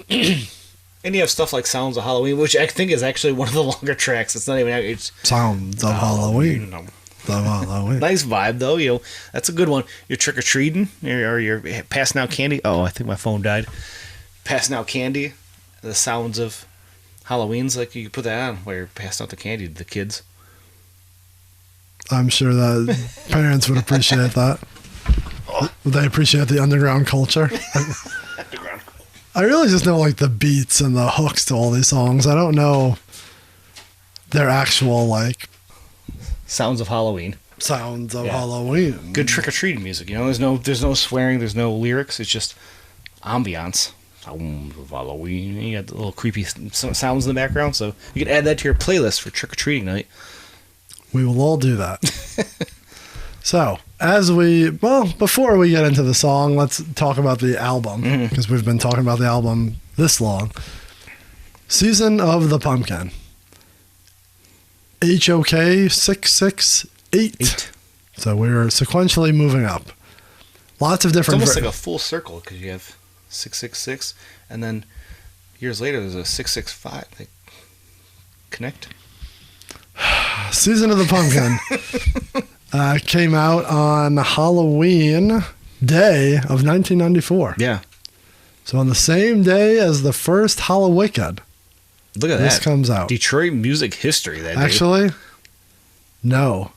And you have stuff like Sounds of Halloween, which I think is actually one of the longer tracks. It's not even... It's Sounds of Halloween. Nice vibe, though. You know, that's a good one. You're trick-or-treating, or you're passing out candy. Oh, I think my phone died. Passing out candy. The Sounds of Halloween's like you put that on while you're passing out the candy to the kids. I'm sure that parents would appreciate that. Would they appreciate the underground culture? I really just know like the beats and the hooks to all these songs. I don't know their actual like Sounds of Halloween. Sounds of Halloween. Good trick-or-treating music. You know, there's no swearing, there's no lyrics. It's just ambiance. Sounds of Halloween. You got the little creepy sounds in the background, so you can add that to your playlist for trick-or-treating night. We will all do that. So, before we get into the song, let's talk about the album, because we've been talking about the album this long. Season of the Pumpkin. HOK 668. So we're sequentially moving up. Lots of different... It's almost like a full circle, because you have 666, and then years later there's a 665. They connect. Season of the Pumpkin came out on Halloween day of 1994. Yeah. So on the same day as the first Hallowicked. Look at this that. Comes out. Detroit music history that day. Actually, no.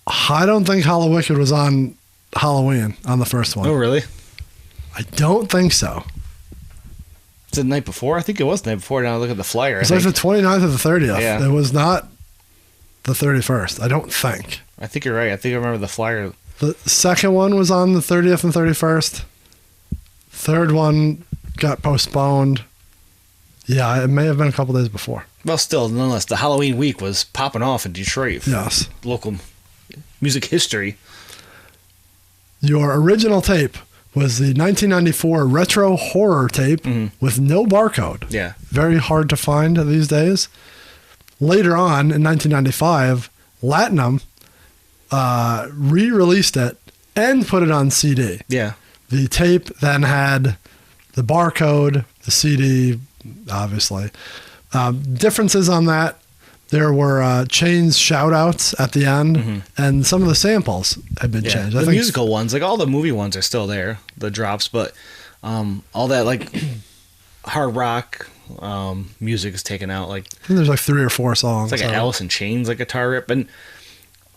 I don't think Hallowicked was on Halloween on the first one. Oh, really? I don't think so. It's the night before? I think it was the night before. Now I look at the flyer. It's like the 29th or the 30th. Yeah. It was not the 31st, I don't think. I think you're right. I think I remember the flyer. The second one was on the 30th and 31st. Third one got postponed. Yeah, it may have been a couple days before. Well, still, nonetheless, the Halloween week was popping off in Detroit. Yes. Local music history. Your original tape was the 1994 retro horror tape with no barcode. Yeah. Very hard to find these days. Later on, in 1995, Latinum re-released it and put it on CD. Yeah. The tape then had the barcode, the CD, obviously. Differences on that, there were Chain's shout-outs at the end, and some of the samples had been changed. The musical ones, like all the movie ones are still there, the drops, but all that like hard rock music is taken out. Like I think there's like 3 or 4 songs. It's like an Alice in Chains like guitar rip. And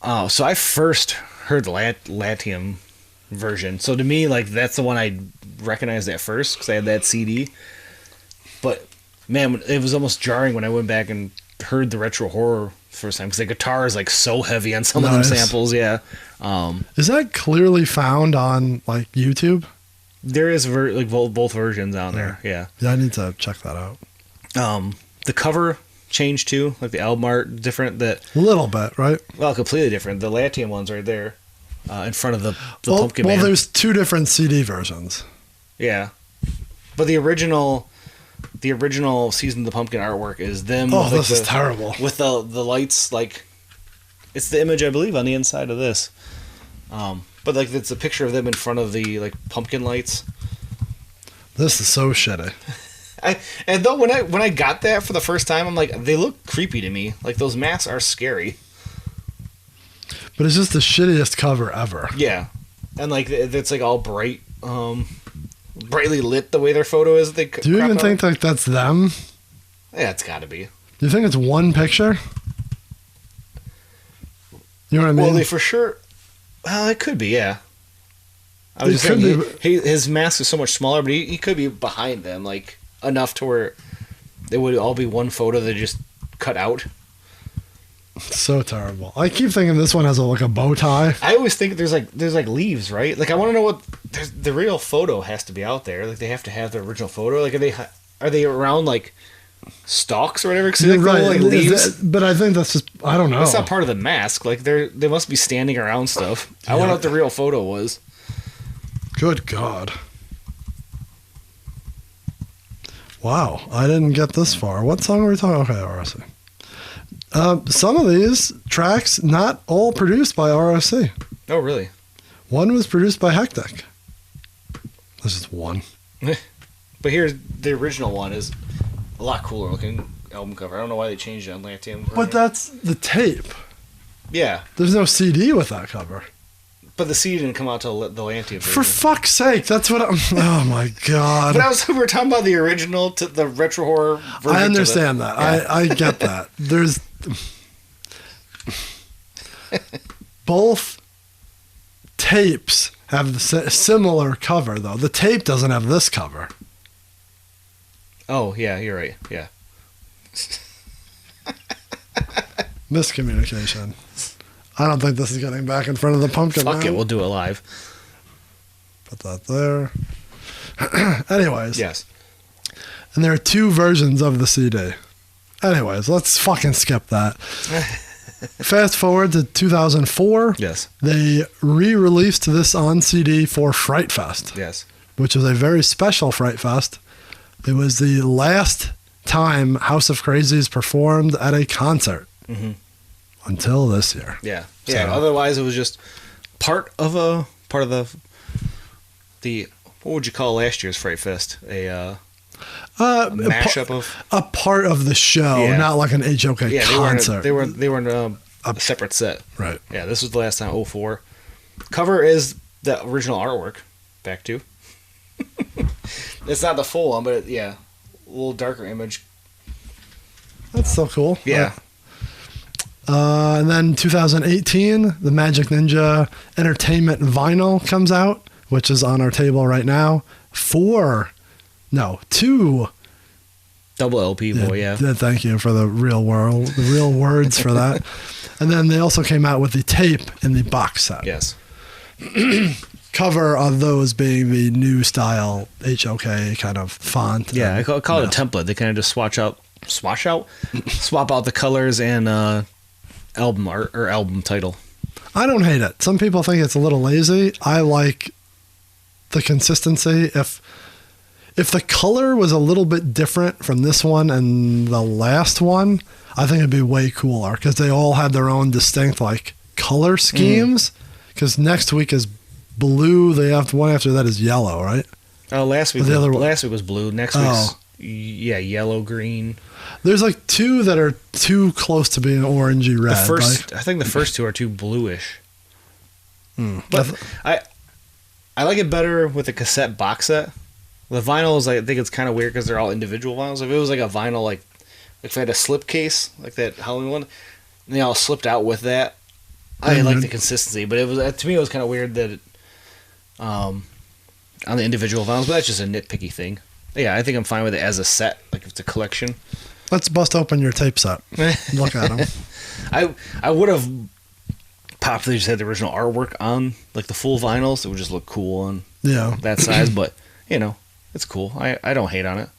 so I first heard the Latium version. So to me, like that's the one I recognized at first because I had that CD. But man, it was almost jarring when I went back and heard the retro horror first time because the guitar is like so heavy on some of them samples. Yeah. Is that clearly found on like YouTube? There is like both versions on there. Yeah. I need to check that out. The cover changed too, like the album art different. That a little bit, right? Well, completely different. The Latium one's right there, in front of the Pumpkin Man. Well, there's 2 different CD versions. Yeah, but the original Season of the Pumpkin artwork is them. Oh, this is terrible. With the lights, like it's the image I believe on the inside of this. But like it's a picture of them in front of the like pumpkin lights. This is so shitty. And though when I got that for the first time, I'm like, they look creepy to me. Like those masks are scary. But it's just the shittiest cover ever. Yeah, and like it's like all bright, brightly lit the way their photo is. Do you even think like that's them? Yeah, it's got to be. Do you think it's one picture? You know what I mean? Well, they for sure. Well, it could be. Yeah. I was just saying his mask is so much smaller, but he could be behind them, like enough to where it would all be one photo they just cut out. So terrible. I keep thinking this one has like a bow tie. I always think there's like leaves, right? Like I want to know what the real photo has to be out there. Like they have to have the original photo. Like are they around like stalks or whatever? Cause like, right. Like leaves. But I think that's just I don't know. That's not part of the mask. Like they must be standing around stuff. I wonder what the real photo was. Good God. Wow, I didn't get this far. What song are we talking? Okay, R.O.C. Some of these tracks, not all produced by R.O.C. Oh, really? One was produced by Hectic. This is one. But here's the original one is a lot cooler looking album cover. I don't know why they changed it on Latium. But that's the tape. Yeah. There's no CD with that cover. But the CD didn't come out till the Latium version. For fuck's sake, that's what I'm... Oh, my God. But we were talking about the original to the retro horror version. I understand that. Yeah. I get that. There's... Both tapes have the similar cover, though. The tape doesn't have this cover. Oh, yeah, you're right. Yeah. Miscommunication. I don't think this is getting back in front of the pumpkin. Fuck it, we'll do it live. Put that there. Anyways. Yes. And there are 2 versions of the CD. Anyways, let's fucking skip that. Fast forward to 2004. Yes. They re-released this on CD for Fright Fest. Yes. Which was a very special Fright Fest. It was the last time House of Krazees performed at a concert. Mm-hmm. Until this year. Yeah. Yeah. So, otherwise, it was just part of the what would you call last year's Fright Fest? A mashup of a part of the show, not like an HOK concert. They were in a separate set. Right. Yeah. This was the last time. 2004. Cover is the original artwork. Back to. It's not the full one, but a little darker image. That's so cool. Yeah. And then 2018, the Magic Ninja Entertainment vinyl comes out, which is on our table right now. 2 double LP boy, yeah. Thank you for the real words for that. And then they also came out with the tape in the box set. Yes. Cover of those being the new style HOK kind of font. Yeah, I call it a template. They kind of just swap out the colors and album art or album title. I don't hate it. Some people think it's a little lazy. I like the consistency. If the color was a little bit different from this one and the last one, I think it'd be way cooler because they all had their own distinct like color schemes. Because next week is blue. One after that is yellow, right? Oh, last week was blue. Next week's yellow, green. There's like two that are too close to being orangey red. I think the first two are too bluish. But I like it better with a cassette box set. The vinyls, I think it's kind of weird because they're all individual vinyls. If it was like a vinyl, like if I had a slip case, like that Halloween one, and they all slipped out with that, I like the consistency. But it was to me, it was kind of weird that on the individual vinyls, but that's just a nitpicky thing. Yeah, I think I'm fine with it as a set, like if it's a collection. Let's bust open your tape set. Look at them. I would have probably just had the original artwork on like the full vinyls. It would just look cool on that size, but it's cool. I don't hate on it.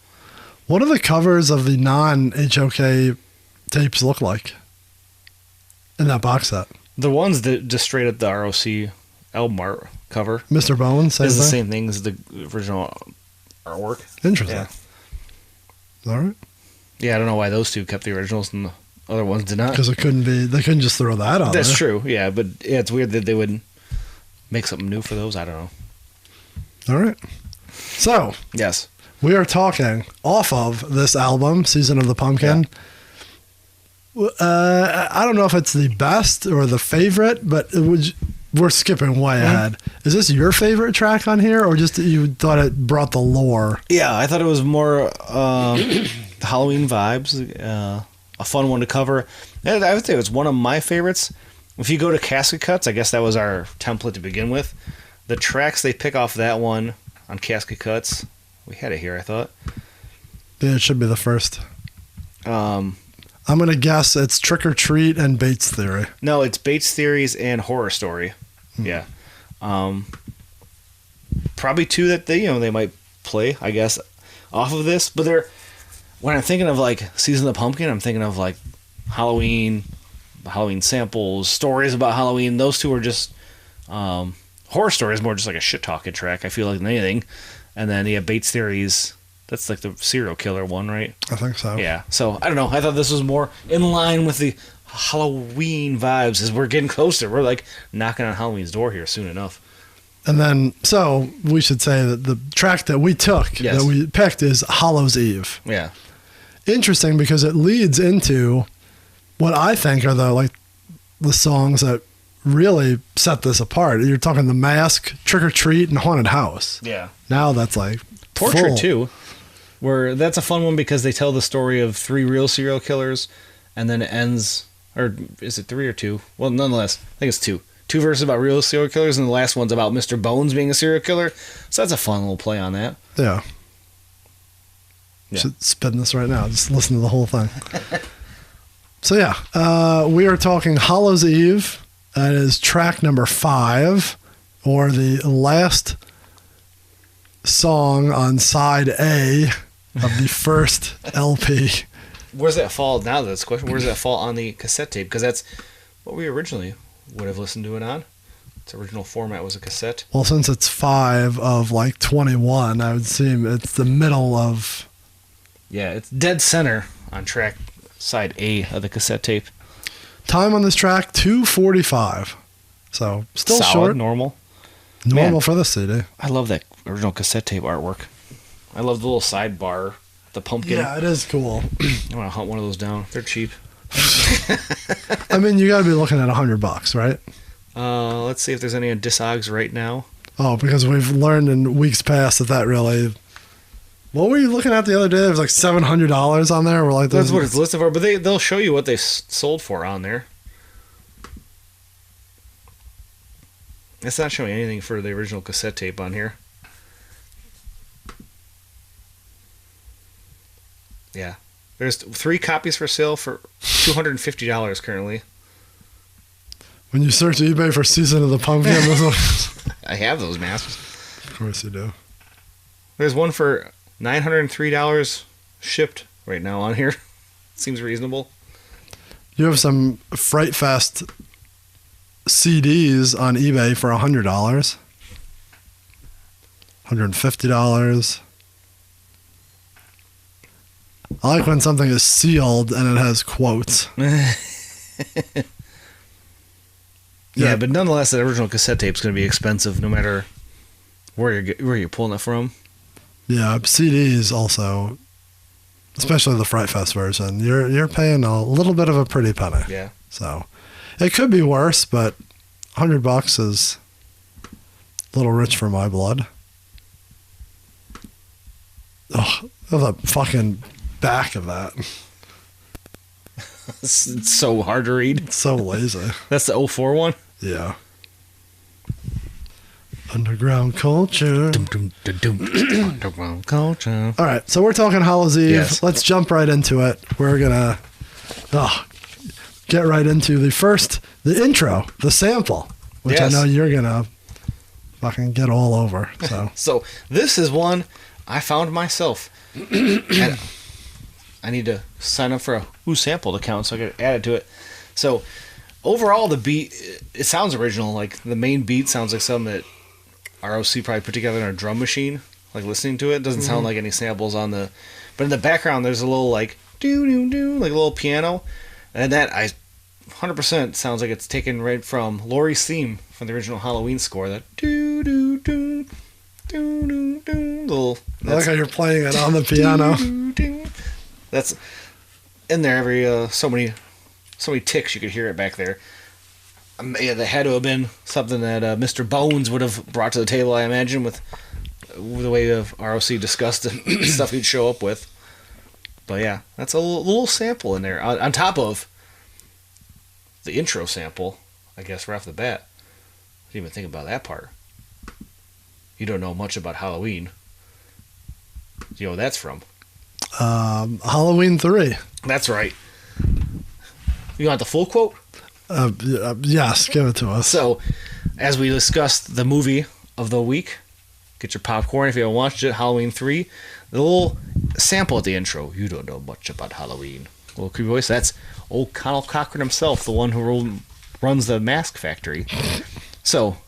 What do the covers of the non-HOK tapes look like in that box set? The ones that just straight up the R.O.C. album art cover. Mr. Bones is the same thing as the original artwork. Interesting. Yeah. All right. Yeah, I don't know why those two kept the originals and the other ones did not. Because they couldn't just throw that on. That's true, yeah, but it's weird that they would make something new for those. I don't know. All right. So, yes, we are talking off of this album, Season of the Pumpkin. Yeah. I don't know if it's the best or the favorite, but we're skipping way ahead. Is this your favorite track on here, or just you thought it brought the lore? Yeah, I thought it was more Halloween vibes, a fun one to cover. And I would say it was one of my favorites. If you go to Casket Cuts, I guess that was our template to begin with. The tracks they pick off that one on Casket Cuts, we had it here, I thought. Yeah, it should be the first. I'm going to guess it's Trick or Treat and Bates Theory. No, it's Bates Theories and Horror Story. Yeah. Probably two that they might play, I guess, off of this. But when I'm thinking of like Season of the Pumpkin, I'm thinking of like Halloween samples, stories about Halloween. Those two are just Horror Story is more just like a shit talking track, I feel like, than anything. And then Bates Theories, that's like the serial killer one, right? I think so. Yeah. So I don't know. I thought this was more in line with the Halloween vibes as we're getting closer. We're like knocking on Halloween's door here soon enough. And then, so we should say that the track that we took, that we picked, is Hallows' Eve. Yeah. Interesting because it leads into what I think are the songs that really set this apart. You're talking The Mask, Trick or Treat, and Haunted House. Yeah. Now that's like Portrait full. too, where that's a fun one because they tell the story of 3 real serial killers, and then it ends, or is it 3 or 2? Well, nonetheless, I think it's 2. 2 verses about real serial killers, and the last one's about Mr. Bones being a serial killer. So that's a fun little play on that. Yeah. Should spin this right now. Just listen to the whole thing. So we are talking Hallows' Eve. That is track number 5, or the last song on side A of the first LP. Where's that fall now? That's the question. Where does that fall on the cassette tape? Because that's what we originally would have listened to it on. Its original format was a cassette. Well, since it's 5 of 21, I would assume it's the middle of. Yeah, it's dead center on track side A of the cassette tape. Time on this track, 2:45. So still solid, short. Normal For the CD. I love that original cassette tape artwork. I love the little sidebar, the pumpkin. Yeah, it is cool. I want to hunt one of those down. They're cheap. I mean, you got to be looking at $100, right? Let's see if there's any on Discogs right now. Oh, because we've learned in weeks past that really. What were you looking at the other day? There was like $700 on there. We're like, that's what it's listed for, but they'll show you what they sold for on there. It's not showing anything for the original cassette tape on here. Yeah. There's 3 copies for sale for $250 currently. When you search eBay for Season of the Pumpkin, I have those masks. Of course you do. There's one for $903 shipped right now on here. Seems reasonable. You have some Fright Fest CDs on eBay for $100. $150. I like when something is sealed and it has quotes. Yeah, but nonetheless, that original cassette tape's going to be expensive no matter where you're pulling it from. Yeah, CDs also, especially the Fright Fest version, you're paying a little bit of a pretty penny. Yeah. So it could be worse, but $100 is a little rich for my blood. Oh, the fucking back of that. It's so hard to read. It's so lazy. That's the 04 one? Yeah. Underground culture. Underground culture. All right, so we're talking Hallows Eve. Yes. Let's jump right into it. We're going to get right into the intro, the sample, which Yes. I know you're going to fucking get all over. So this is one I found myself. And I need to sign up for a Who Sampled account so I can add it to it. So overall, the beat, it sounds original. Like the main beat sounds like something that R.O.C probably put together in a drum machine. Like listening to it, doesn't sound like any samples on the. But in the background, there's a little like doo doo doo, like a little piano, and that 100% sounds like it's taken right from Laurie's theme from the original Halloween score. That doo doo doo doo doo doo. Little. I like how you're playing it on the piano. That's in there every so many ticks you could hear it back there. Yeah, that had to have been something that Mr. Bones would have brought to the table, I imagine, with the way of R.O.C. discussed the stuff he'd show up with. But yeah, that's a little sample in there on top of the intro sample, I guess, right off the bat. I didn't even think about that part. You don't know much about Halloween. Do you know what that's from? Halloween 3. That's right. You want the full quote? Yes, give it to us. So, as we discussed the movie of the week, get your popcorn if you haven't watched it, Halloween 3, the little sample at the intro. You don't know much about Halloween. Little creepy voice. That's old Connell Cochran himself, the one who runs the mask factory. So,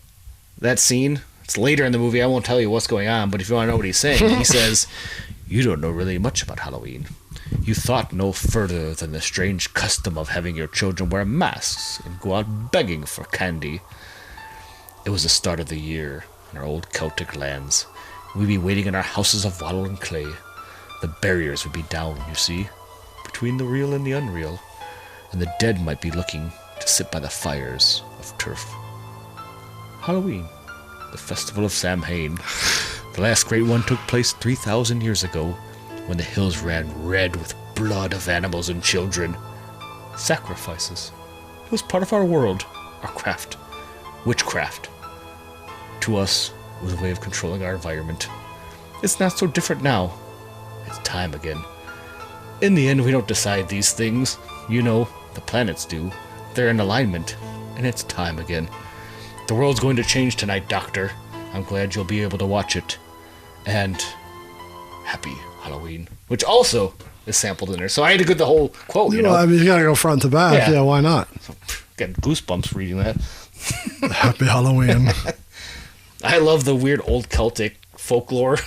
that scene, it's later in the movie. I won't tell you what's going on, but if you want to know what he's saying, he says, "You don't know really much about Halloween. You thought no further than the strange custom of having your children wear masks and go out begging for candy. It was the start of the year in our old Celtic lands. We'd be waiting in our houses of wattle and clay. The barriers would be down, you see, between the real and the unreal, and the dead might be looking to sit by the fires of turf. Halloween, the festival of Samhain. The last great one took place 3,000 years ago, when the hills ran red with blood of animals and children. Sacrifices. It was part of our world, our craft. Witchcraft. To us, it was a way of controlling our environment. It's not so different now. It's time again. In the end, we don't decide these things. You know, the planets do. They're in alignment, and it's time again. The world's going to change tonight, Doctor. I'm glad you'll be able to watch it. And happy Halloween," which also is sampled in there. So I had to get the whole quote, you know. I mean, you gotta go front to back. Yeah, why not? Got goosebumps reading that. Happy Halloween. I love the weird old Celtic folklore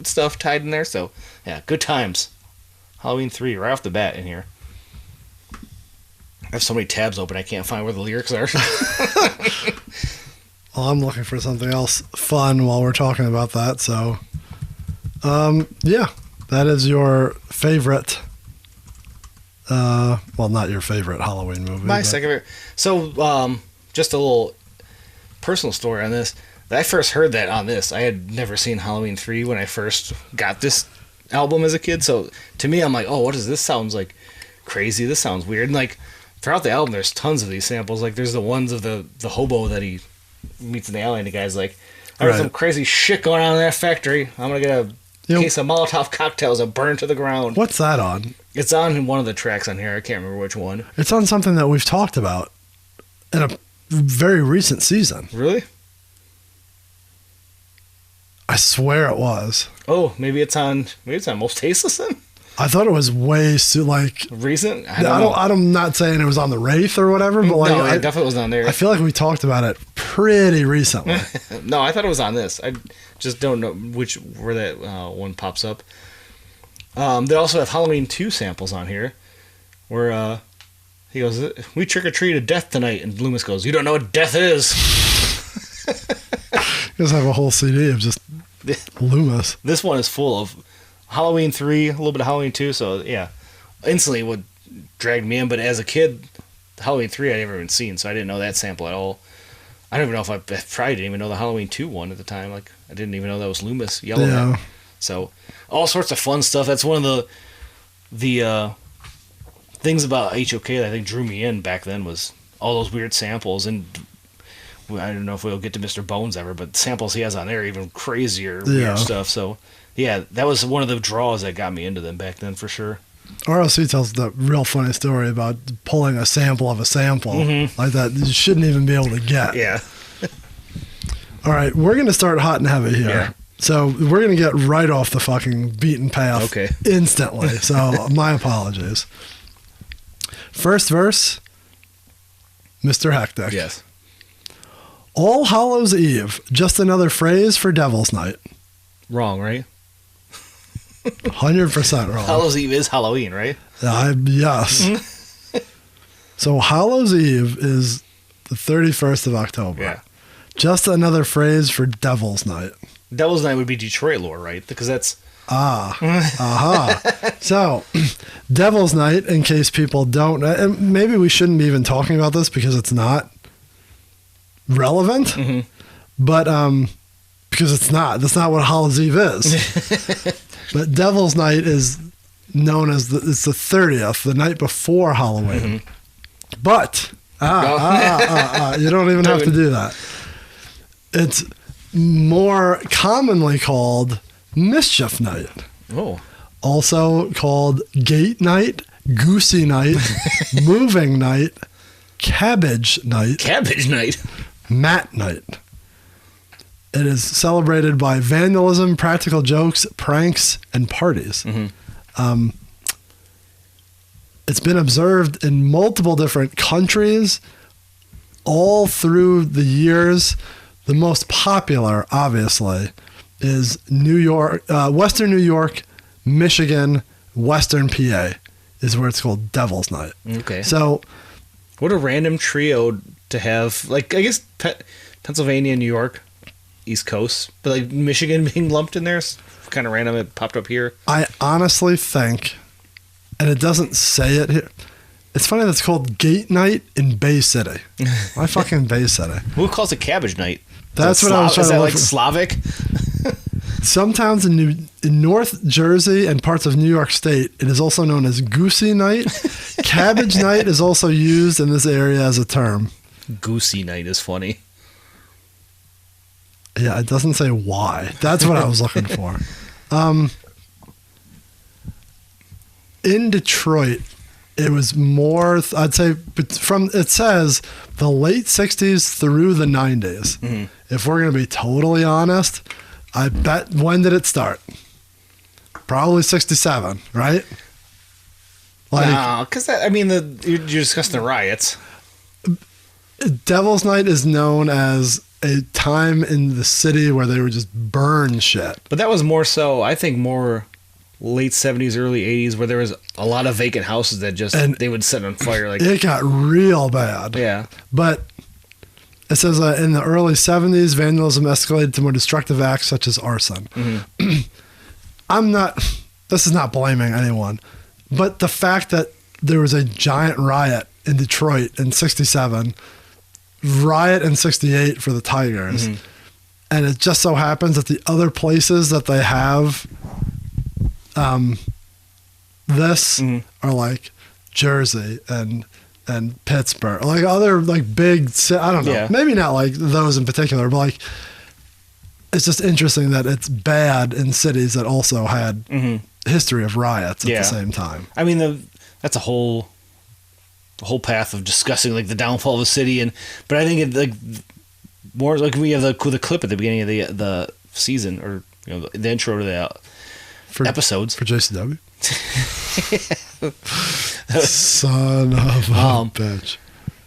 stuff tied in there. So yeah, good times. Halloween 3 right off the bat in here. I have so many tabs open I can't find where the lyrics are. Well, I'm looking for something else fun while we're talking about that. So, yeah, that is your favorite. Well, not your favorite Halloween movie. My second favorite. So, just a little personal story on this. I first heard that on this. I had never seen Halloween 3 when I first got this album as a kid. So, to me, I'm like, oh, what is this? Sounds like crazy. This sounds weird. And, like, throughout the album, there's tons of these samples. Like, there's the ones of the hobo that he meets in the alley, and the guy's like, there's some crazy shit going on in that factory. I'm going to get a case of Molotov cocktails and burn to the ground. What's that on? It's on one of the tracks on here. I can't remember which one. It's on something that we've talked about in a very recent season. Really? I swear it was. Oh, maybe it's on Most Tasteless then? I thought it was way recent. I'm not saying it was on the Wraith or whatever, but like, no, it definitely was on there. I feel like we talked about it pretty recently. No, I thought it was on this. I just don't know where that one pops up. They also have Halloween 2 samples on here, where he goes, "We trick or treat a death tonight," and Loomis goes, "You don't know what death is." He does have a whole CD of just Loomis. This one is full of Halloween 3, a little bit of Halloween 2, so yeah, instantly what dragged me in. But as a kid, Halloween 3 I'd never even seen, so I didn't know that sample at all. I don't even know if I probably didn't even know the Halloween 2 one at the time. Like, I didn't even know that was Loomis yelling at. So all sorts of fun stuff. That's one of the things about HOK that I think drew me in back then, was all those weird samples. And I don't know if we'll get to Mr. Bones ever, but the samples he has on there are even crazier weird stuff. So yeah, that was one of the draws that got me into them back then for sure. R.O.C. tells the real funny story about pulling a sample of a sample like that you shouldn't even be able to get. Yeah. All right, we're going to start hot and heavy here. Yeah. So we're going to get right off the fucking beaten path instantly. So my apologies. First verse, Mr. Hectic. Yes. All Hallows Eve, just another phrase for Devil's Night. Wrong, right? 100% wrong. Hallows Eve is Halloween, right? Yes. So Hallows Eve is the 31st of October. Yeah. Just another phrase for Devil's Night. Devil's Night would be Detroit lore, right? Because that's... So, Devil's Night, in case people don't... And maybe we shouldn't be even talking about this because it's not relevant. But, because it's not. That's not what Hallows Eve is. But Devil's Night is known as it's the 30th, the night before Halloween. But, you don't even have to do that. It's more commonly called Mischief Night. Oh. Also called Gate Night, Goosey Night, Moving Night, Cabbage Night. Cabbage Night. Mat Night. It is celebrated by vandalism, practical jokes, pranks, and parties. It's been observed in multiple different countries all through the years. The most popular, obviously, is New York, Western New York, Michigan, Western PA is where it's called Devil's Night. Okay. So, what a random trio to have. Like, I guess Pennsylvania, New York, East Coast, but like Michigan being lumped in there is kind of random. It popped up here. I honestly think, and it doesn't say it here, it's funny that it's called Gate Night in Bay City. Why fucking Bay City? Who calls it Cabbage Night? That's what I was trying to look like for. Slavic? Some towns in North Jersey and parts of New York State, it is also known as Goosey Night. Cabbage Night is also used in this area as a term. Goosey Night is funny. Yeah, it doesn't say why. That's what I was looking for. In Detroit, it was more, I'd say, it says the late 60s through the 90s. If we're going to be totally honest, I bet, when did it start? Probably 67, right? No, because, I mean, you're discussing the riots. Devil's Night is known as a time in the city where they would just burn shit. But that was more so, I think, more late 70s, early 80s, where there was a lot of vacant houses that just, they would set on fire. Like, it got real bad. Yeah. But it says in the early 70s, vandalism escalated to more destructive acts such as arson. This is not blaming anyone, but the fact that there was a giant riot in Detroit in 67, riot in 68 for the Tigers, and it just so happens that the other places that they have this are like Jersey and Pittsburgh, like other like big, I don't know, maybe not like those in particular, but like it's just interesting that it's bad in cities that also had history of riots at the same time. I mean, that's a whole path of discussing like the downfall of a city, but I think it like more like we have the clip at the beginning of the season, or the intro to the episodes for JCW. Son of a bitch.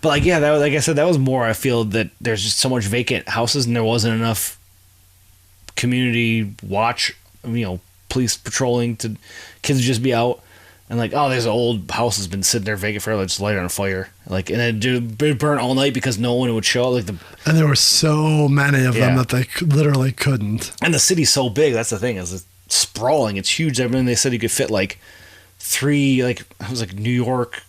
But like, yeah, that was, like I said, that was more. I feel that there's just so much vacant houses, and there wasn't enough community watch. Police patrolling to kids would just be out and like, oh, there's an old house that's been sitting there vacant forever. Let's light it on fire. Like, and it burn all night because no one would show up. And there were so many of them that they literally couldn't. And the city's so big. That's the thing, is it's sprawling. It's huge. I mean, they said you could fit like 3, like it was like New York,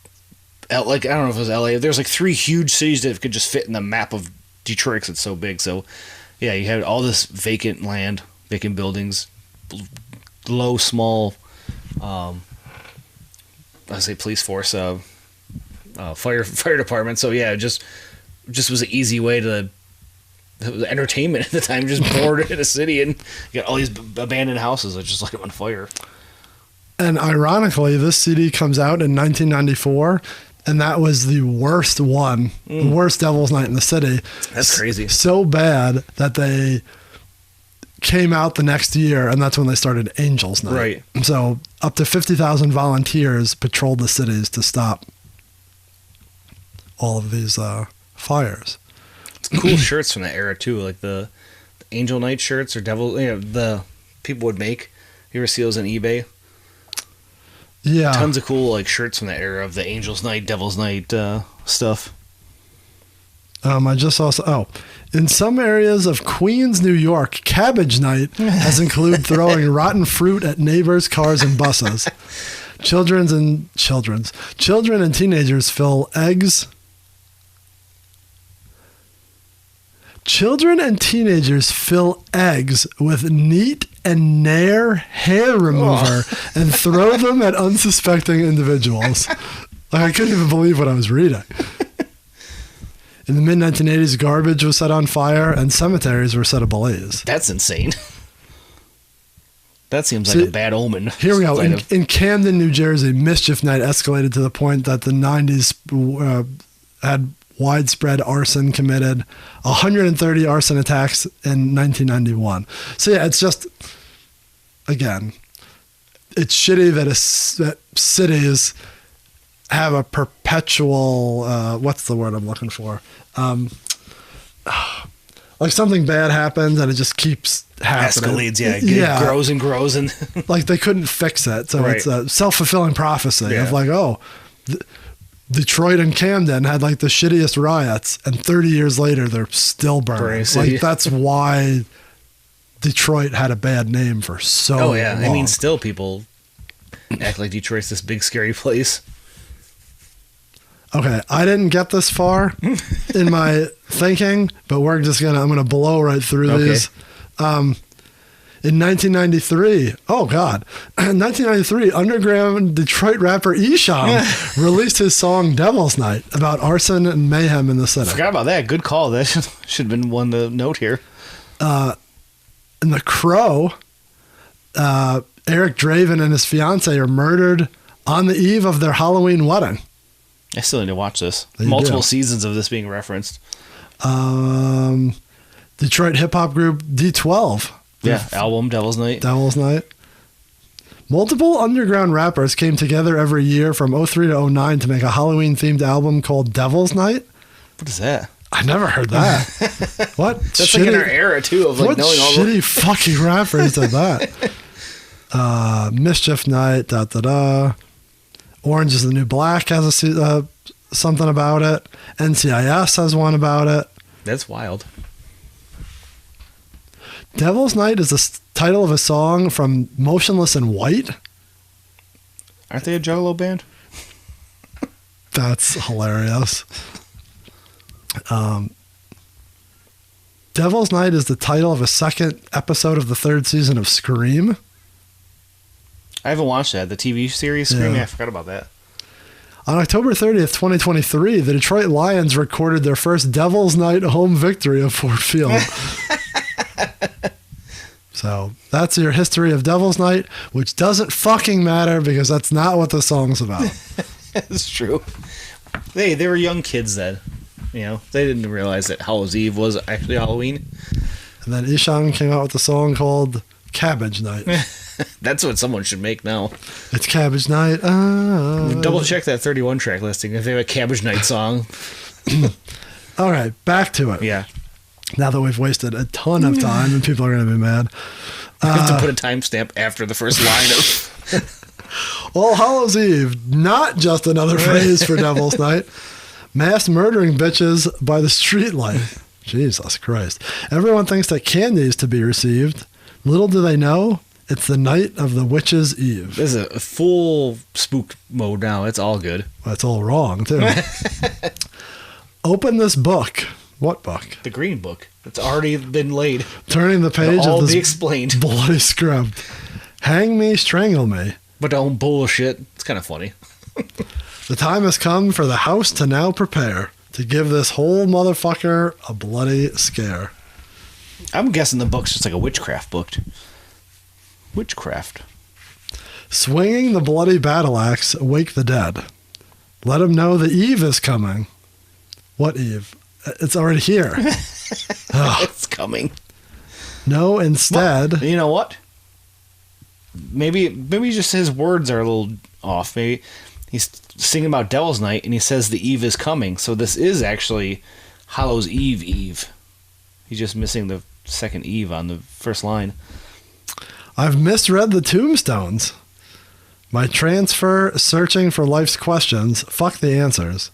like I don't know if it was LA. There's like 3 huge cities that could just fit in the map of Detroit because it's so big. So yeah, you had all this vacant land, vacant buildings, low, small, I say police force, fire department. So yeah, it just was an easy way to entertainment at the time. Just bored in a city and you got all these abandoned houses that just light them on fire. And ironically, this CD comes out in 1994, and that was the worst one, the worst Devil's Night in the city. That's crazy. So bad that they came out the next year, and that's when they started Angels Night. Right. So up to 50,000 volunteers patrolled the cities to stop all of these fires. It's cool shirts from that era too, like the Angel Night shirts or Devil. The people would make. You ever see those on eBay? Yeah. Tons of cool like shirts from that era of the Angels Night, Devil's Night stuff. I just saw. In some areas of Queens, New York, Cabbage Night has included throwing rotten fruit at neighbors' cars and buses. Children and teenagers fill eggs. Children and teenagers fill eggs with neat and Nair hair remover and throw them at unsuspecting individuals. Like, I couldn't even believe what I was reading. In the mid-1980s, garbage was set on fire and cemeteries were set ablaze. That's insane. That seems like a bad omen. Here we go. In Camden, New Jersey, Mischief Night escalated to the point that the 90s had widespread arson committed, 130 arson attacks in 1991. So yeah, it's just, again, it's shitty that cities have a perpetual, what's the word I'm looking for? Like something bad happens and it just keeps happening. Escalates, it grows and grows. And like they couldn't fix it. So It's a self-fulfilling prophecy of like, Detroit and Camden had like the shittiest riots, and 30 years later they're still burning. Like that's why Detroit had a bad name for so long. I mean, still people act like Detroit's this big scary place. Okay, I didn't get this far in my thinking, but I'm gonna blow right through these. In 1993, in 1993, underground Detroit rapper Esham released his song Devil's Night about arson and mayhem in the city. Forgot about that. Good call. That should have been one to note here. In The Crow, Eric Draven and his fiance are murdered on the eve of their Halloween wedding. I still need to watch this. Multiple seasons of this being referenced. Detroit hip-hop group D12. Yeah, album Devil's Night. Multiple underground rappers came together every year from 03 to 09 to make a Halloween-themed album called Devil's Night. What is that? I never heard that. What? That's like in our era, too, of like what knowing all shitty fucking rappers did that? Mischief Night, Orange is the New Black has something about it. NCIS has one about it. That's wild. Devil's Night is the title of a song from Motionless in White. Aren't they a Juggalo band? That's hilarious. Devil's Night is the title of a second episode of the 3rd season of Scream. I haven't watched that. The TV series Scream? Yeah, I forgot about that. On October 30th, 2023, the Detroit Lions recorded their first Devil's Night home victory of Ford Field. So that's your history of Devil's Night, which doesn't fucking matter because that's not what the song's about. That's true. They were young kids then. They didn't realize that Halloween's Eve was actually Halloween. And then Esham came out with a song called Cabbage Night. That's what someone should make now. It's Cabbage Night. Double check that 31 track listing if they have a Cabbage Night song. All right, back to it. Yeah. Now that we've wasted a ton of time and people are going to be mad. You have to put a timestamp after the first line of... All Hallows Eve, not just another phrase for Devil's Night. Mass murdering bitches by the streetlight. Jesus Christ. Everyone thinks that candy is to be received. Little do they know, it's the night of the witch's eve. This is a full spook mode now. It's all good. Well, it's all wrong, too. Open this book. What book? The green book. It's already been laid. Turning the page It'll all of this be explained. bloody script. Hang me, strangle me. But don't bullshit. It's kind of funny. The time has come for the house to now prepare to give this whole motherfucker a bloody scare. I'm guessing the book's just like a witchcraft book. Witchcraft. Swinging the bloody battle axe, wake the dead. Let them know the eve is coming. What eve? It's already here. It's coming. No, instead... Well, you know what? Maybe just his words are a little off. Maybe he's singing about Devil's Night and he says the eve is coming. So this is actually Hallows Eve. He's just missing the second eve on the first line. I've misread the tombstones. My transfer searching for life's questions. Fuck the answers.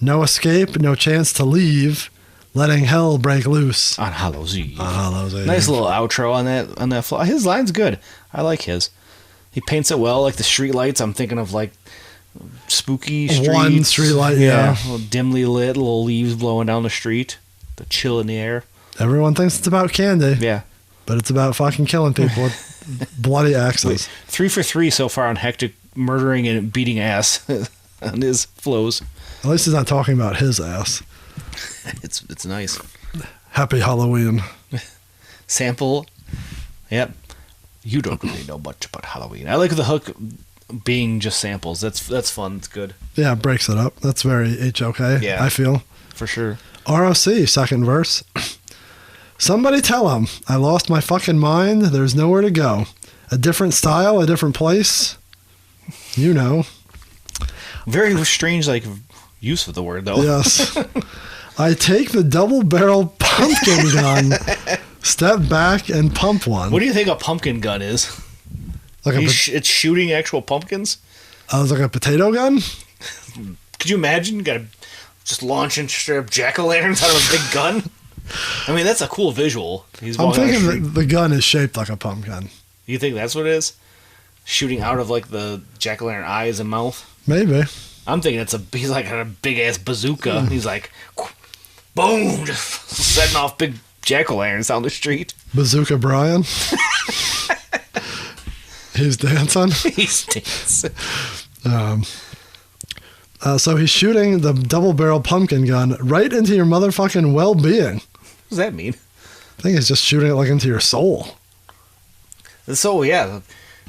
No escape, no chance to leave. Letting hell break loose. On Hallows Eve. Eve. Nice little outro on that. His line's good. I like his. He paints it well, like the street lights. I'm thinking of like spooky streets. One street light, yeah. A little dimly lit, little leaves blowing down the street. The chill in the air. Everyone thinks it's about candy. Yeah. But it's about fucking killing people with bloody axes. Wait, 3 for 3 so far on Hectic murdering and beating ass on his flows. At least he's not talking about his ass. It's nice. Happy Halloween. Sample. Yep. You don't really know much about Halloween. I like the hook being just samples. That's fun. It's good. Yeah, it breaks it up. That's very HOK, yeah, I feel. For sure. R.O.C, second verse. Somebody tell him I lost my fucking mind. There's nowhere to go. A different style, a different place. You know. Very strange, like, use of the word, though. Yes. I take the double-barrel pumpkin gun, step back, and pump one. What do you think a pumpkin gun is? Like it's shooting actual pumpkins? It's like a potato gun? Could you imagine? You gotta just launching straight up jack-o'-lanterns out of a big gun? I mean, that's a cool visual. I'm thinking the gun is shaped like a pumpkin. You think that's what it is? Shooting out of, like, the jack-o'-lantern eyes and mouth? Maybe. I'm thinking he's like a big-ass bazooka. He's like, boom, just setting off big jack-o'-lanterns down the street. Bazooka Brian. He's dancing. He's dancing. So he's shooting the double-barrel pumpkin gun right into your motherfucking well-being. What does that mean? I think it's just shooting it like into your soul. So, yeah,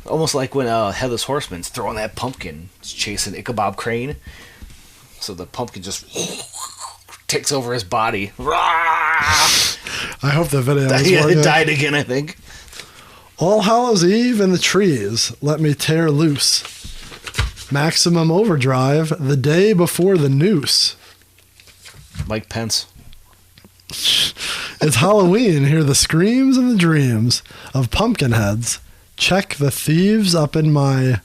almost like when Headless Horseman's throwing that pumpkin, chasing Ichabod Crane. So the pumpkin just takes over his body. I hope the video is working. It died again, I think. All Hallows Eve in the trees, let me tear loose. Maximum overdrive, the day before the noose. Mike Pence. It's Halloween, hear the screams and the dreams of pumpkin heads. Check the thieves up in my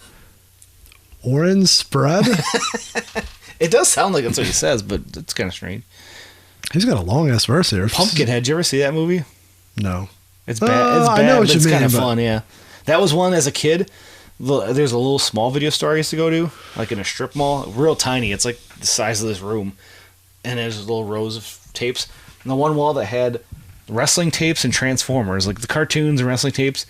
orange spread. It does sound like that's what he says, but it's kind of strange. He's got a long-ass verse here. Pumpkinhead, did you ever see that movie? No. It's bad. It's bad, I know what but you it's mean, kind of fun, yeah. That was one as a kid. There's a little small video store I used to go to, like in a strip mall, real tiny. It's like the size of this room, and there's little rows of tapes. And the one wall that had wrestling tapes and Transformers, like the cartoons and wrestling tapes.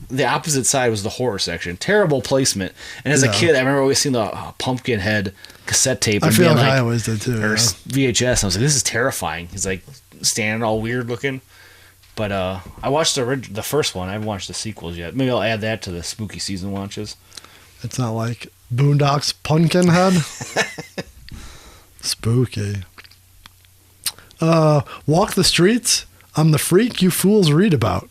The opposite side was the horror section. Terrible placement. And as a kid, I remember always seeing the Pumpkinhead cassette tape. I feel like I always did too. Or VHS. I was like, this is terrifying. He's like standing all weird looking. But I watched the first one. I haven't watched the sequels yet. Maybe I'll add that to the spooky season watches. It's not like Boondocks Pumpkinhead. Spooky. Walk the streets. I'm the freak you fools read about.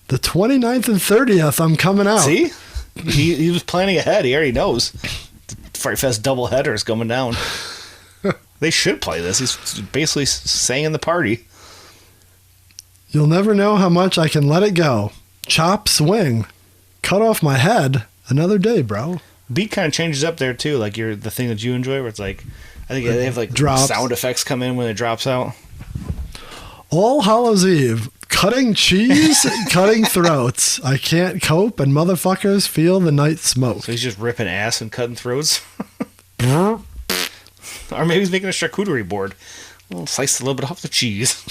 The 29th and 30th, I'm coming out. See? He was planning ahead. He already knows. The Fright Fest doubleheader is coming down. They should play this. He's basically saying in the party. You'll never know how much I can let it go. Chop, swing. Cut off my head. Another day, bro. Beat kind of changes up there, too. Like the thing that you enjoy, where it's like, I think they have like drops. Sound effects come in when it drops out. All Hallows Eve. Cutting cheese, cutting throats. I can't cope, and motherfuckers feel the night smoke. So he's just ripping ass and cutting throats? Or maybe he's making a charcuterie board. We'll slice a little bit off the cheese.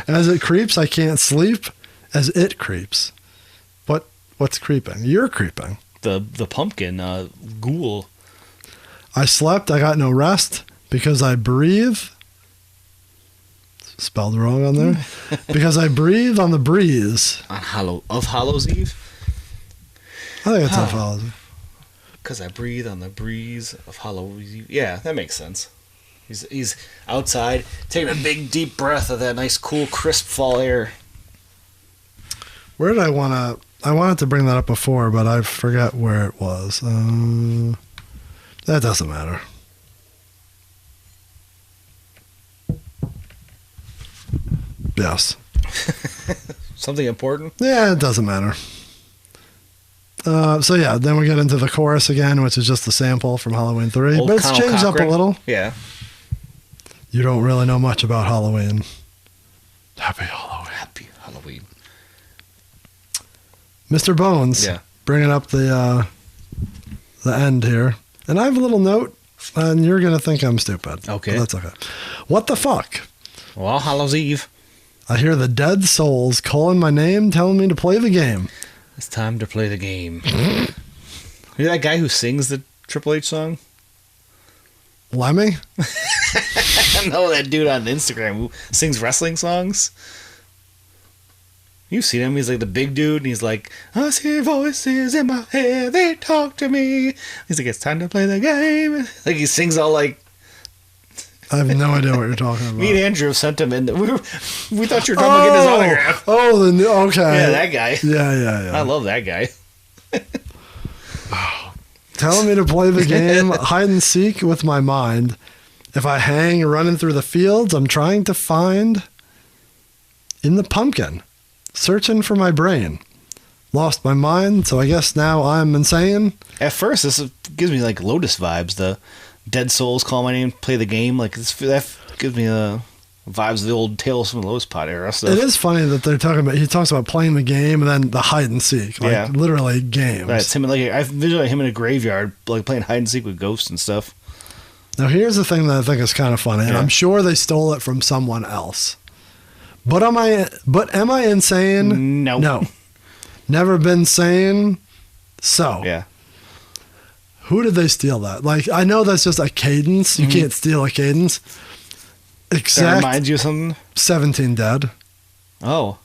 As it creeps, I can't sleep. As it creeps. What's creeping? You're creeping. The pumpkin ghoul. I slept, I got no rest, because I breathe. Spelled wrong on there. Because I breathe on the breeze. On Hallows Eve? I think it's on Hallows Eve. Because I breathe on the breeze of Hallows Eve. Yeah, that makes sense. He's outside taking a big deep breath of that nice cool crisp fall air. Where did I wanted to bring that up before, but I forgot where it was. That doesn't matter. Yes. Something important? Yeah, it doesn't matter. So yeah, then we get into the chorus again, which is just a sample from Halloween 3. But it's changed up a little. Yeah. You don't really know much about Halloween. Happy Halloween. Happy Halloween. Mr. Bones. Yeah. Bringing up the end here. And I have a little note, and you're going to think I'm stupid. Okay. But that's okay. What the fuck? Well, Hallows Eve. I hear the dead souls calling my name, telling me to play the game. It's time to play the game. You that guy who sings the Triple H song? Lemmy? No, that dude on Instagram who sings wrestling songs. You've seen him. He's like the big dude, and he's like, I see voices in my head, they talk to me. He's like, it's time to play the game. Like he sings all like... I have no idea what you're talking about. Me and Andrew sent him in. We thought you were talking about getting his autograph. Okay. Yeah, that guy. Yeah. I love that guy. Telling me to play the game, hide and seek with my mind. If I hang running through the fields, I'm trying to find in the pumpkin, searching for my brain. Lost my mind, so I guess now I'm insane. At first, this gives me like Lotus vibes. The Dead Souls call my name, play the game. Like that gives me vibes of the old Tales from the Lotus Pot era stuff. It is funny that they're talking about. He talks about playing the game and then the hide and seek, like literally games. Right, it's him like I visualize him in a graveyard, like playing hide and seek with ghosts and stuff. Now here's the thing that I think is kind of funny, and I'm sure they stole it from someone else. But am I insane? No. Never been sane. So yeah. Who did they steal that? Like, I know that's just a cadence. You can't steal a cadence. That reminds you of something? 17 Dead. Oh.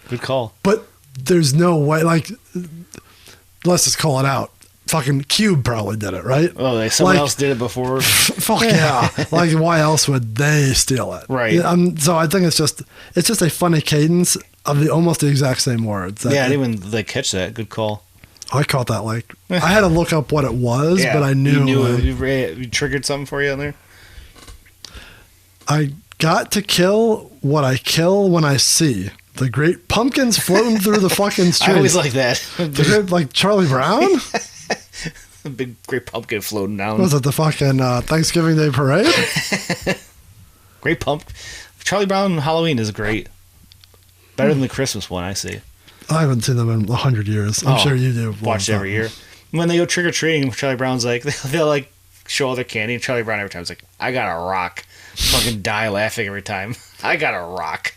Good call. But there's no way, like, let's just call it out. Fucking Cube probably did it, right? Oh, someone else did it before? Fuck yeah. Like, why else would they steal it? Right. Yeah, so I think it's just a funny cadence of almost the exact same words. Yeah, I didn't even catch that. Good call. I caught that, like, I had to look up what it was, but I knew. You triggered something for you on there? I got to kill what I kill when I see. The great pumpkins floating through the fucking streets. I always like that. Like Charlie Brown? A big great pumpkin floating down. Was it the fucking Thanksgiving Day parade? Great Charlie Brown Halloween is great. Better than the Christmas one, I see. I haven't seen them in 100 years. I'm sure you do. Watch it every year. When they go trick or treating, Charlie Brown's like, they'll like show all their candy, and Charlie Brown every time is like, I got a rock. Fucking die laughing every time. I got a rock.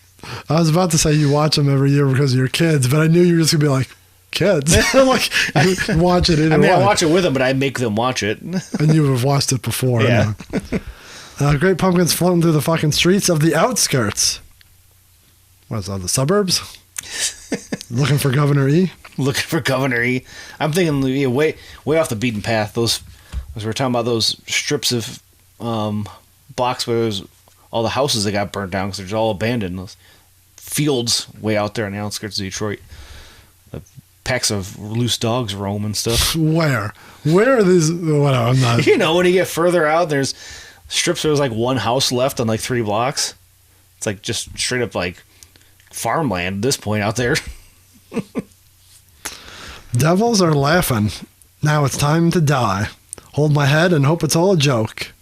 I was about to say you watch them every year because of your kids, but I knew you were just gonna be like, kids. Like, you watch it either way. I watch it with them, but I make them watch it. And you have watched it before. Yeah. Great pumpkins floating through the fucking streets of the outskirts. What is that, the suburbs? Looking for Governor E? Looking for Governor E. I'm thinking way off the beaten path. As we're talking about those strips of blocks where there's all the houses that got burnt down because they're all abandoned. fields way out there on the outskirts of Detroit. Packs of loose dogs roam and stuff. Where are these? Whatever, I'm not. You know, when you get further out, there's strips where there's like one house left on like 3 blocks. It's like just straight up like farmland at this point out there. Devils are laughing. Now it's time to die. Hold my head and hope it's all a joke.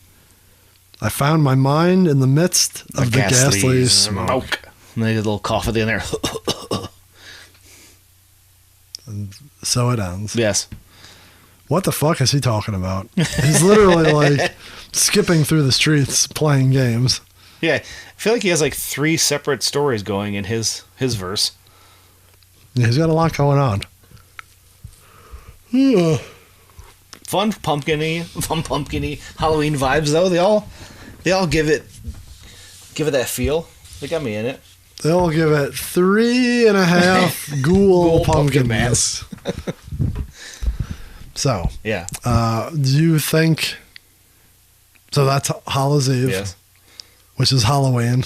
I found my mind in the midst of the ghastly smoke. And they get a little cough at the end there. And so it ends. Yes. What the fuck is he talking about? He's literally like skipping through the streets playing games. Yeah, I feel like he has like 3 separate stories going in his verse. Yeah, he's got a lot going on. Fun pumpkin-y Halloween vibes though. They all give it that feel. They got me in it. They'll give it 3.5 ghoul pumpkin mass. So, yeah. Do you think? So that's Hallows Eve, yes. Which is Halloween.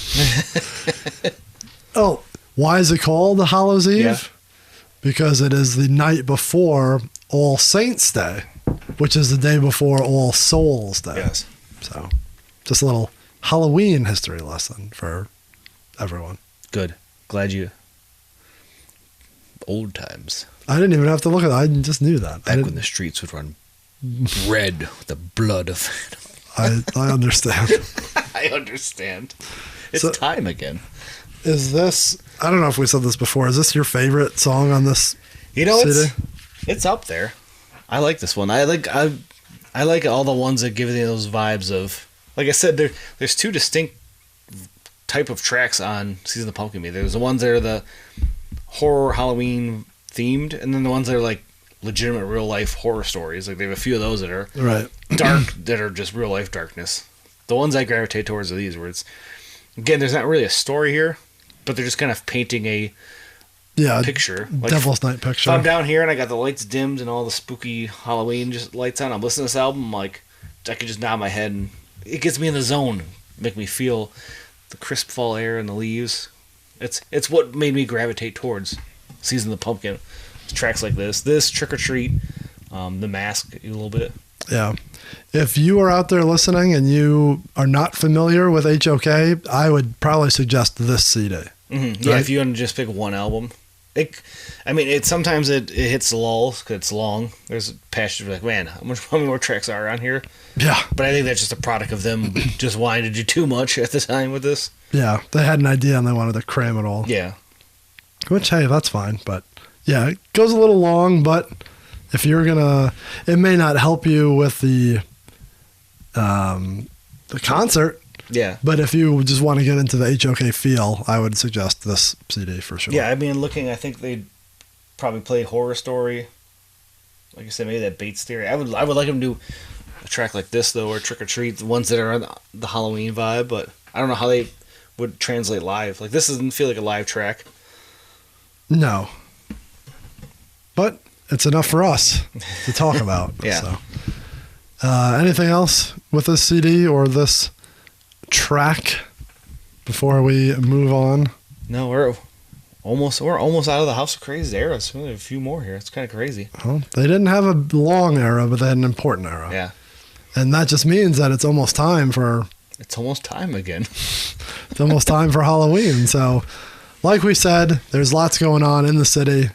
Oh, why is it called Hallows Eve? Yeah. Because it is the night before All Saints Day, which is the day before All Souls Day. Yes. So, just a little Halloween history lesson for everyone. Good. Glad you. Old times. I didn't even have to look at it. I just knew that. Back when the streets would run red with the blood of. I understand. I understand. It's time again. Is this? I don't know if we said this before. Is this your favorite song on this? You know, CD? it's up there. I like this one. I like all the ones that give you those vibes of. Like I said, there's 2 distinct type of tracks on Season of the Pumpkin. There's the ones that are the horror Halloween themed, and then the ones that are like legitimate real life horror stories. Like they have a few of those that are dark, that are just real life darkness. The ones I gravitate towards are these, where it's again, there's not really a story here, but they're just kind of painting a picture, like Devil's Night picture. If I'm down here and I got the lights dimmed and all the spooky Halloween just lights on, I'm listening to this album, I'm like I can just nod my head and it gets me in the zone, make me feel the crisp fall air and the leaves. It's what made me gravitate towards Season of the Pumpkin. Tracks like this Trick or Treat, The Mask a little bit. Yeah. If you are out there listening and you are not familiar with HOK, I would probably suggest this CD. Mm-hmm. Yeah, if you want to just pick one album. Sometimes it hits the lulls because it's long. There's passages like, man, how many more tracks are on here? Yeah. But I think that's just a product of them just wanting to do too much at the time with this. Yeah, they had an idea and they wanted to cram it all. Yeah. Which, hey, that's fine. But, yeah, it goes a little long, but if you're going to... It may not help you with the concert. Yeah. But if you just want to get into the HOK feel, I would suggest this CD for sure. Yeah, I think they'd probably play Horror Story. Like I said, maybe that Bates Theory. I would like them to do a track like this, though, or Trick or Treat, the ones that are on the Halloween vibe, but I don't know how they would translate live. Like, this doesn't feel like a live track. No. But it's enough for us to talk about. Yeah. So. Anything else with this CD or this track before we move on? No, we're almost out of the House of Krazees era. So we have a few more here. It's kind of crazy. Well, they didn't have a long era, but they had an important era. Yeah. And that just means that it's almost time for... It's almost time again. It's almost time for Halloween. So, like we said, there's lots going on in the city.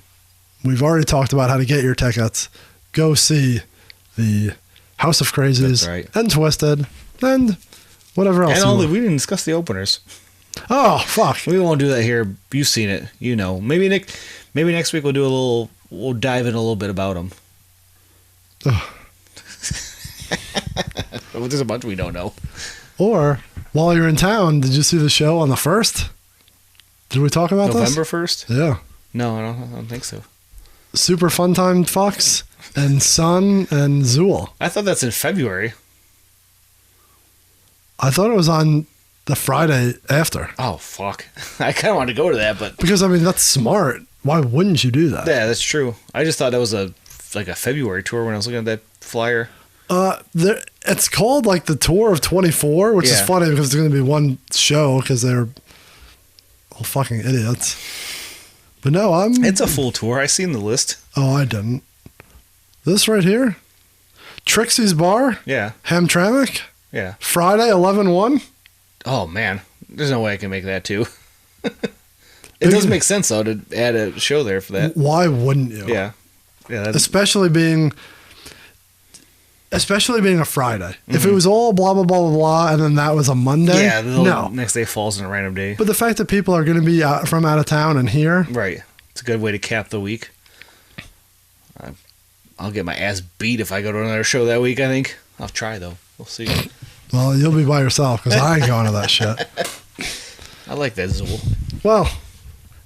We've already talked about how to get your tickets. Go see the House of Krazees and Twisted and whatever else. And we didn't discuss the openers. Oh, fuck. We won't do that here. You've seen it. You know. Maybe next week we'll dive in a little bit about them. There's a bunch we don't know. Or, while you're in town, did you see the show on the 1st? Did we talk about November this? 1st? Yeah. No, I don't think so. Super Fun Time Fox and Sun and Zool. I thought that's in February. I thought it was on the Friday after. Oh, fuck. I kind of wanted to go to that, but... Because, that's smart. Why wouldn't you do that? Yeah, that's true. I just thought that was a February tour when I was looking at that flyer. It's called the Tour of 24, which is funny because it's going to be one show because they're Well, fucking idiots. But no, It's a full tour. I seen the list. Oh, I didn't. This right here? Trixie's Bar? Yeah. Hamtramck? Yeah. Friday, 11/1? Oh, man. There's no way I can make that, too. It does make sense, though, to add a show there for that. Why wouldn't you? Yeah. Especially being a Friday. Mm-hmm. If it was all blah, blah, blah, blah, blah, and then that was a Monday, yeah, the no. next day falls on a random day. But the fact that people are going to be from out of town and here. Right. It's a good way to cap the week. I'll get my ass beat if I go to another show that week, I think. I'll try, though. We'll see. Well, you'll be by yourself because I ain't going to that shit. I like that Zool. Well,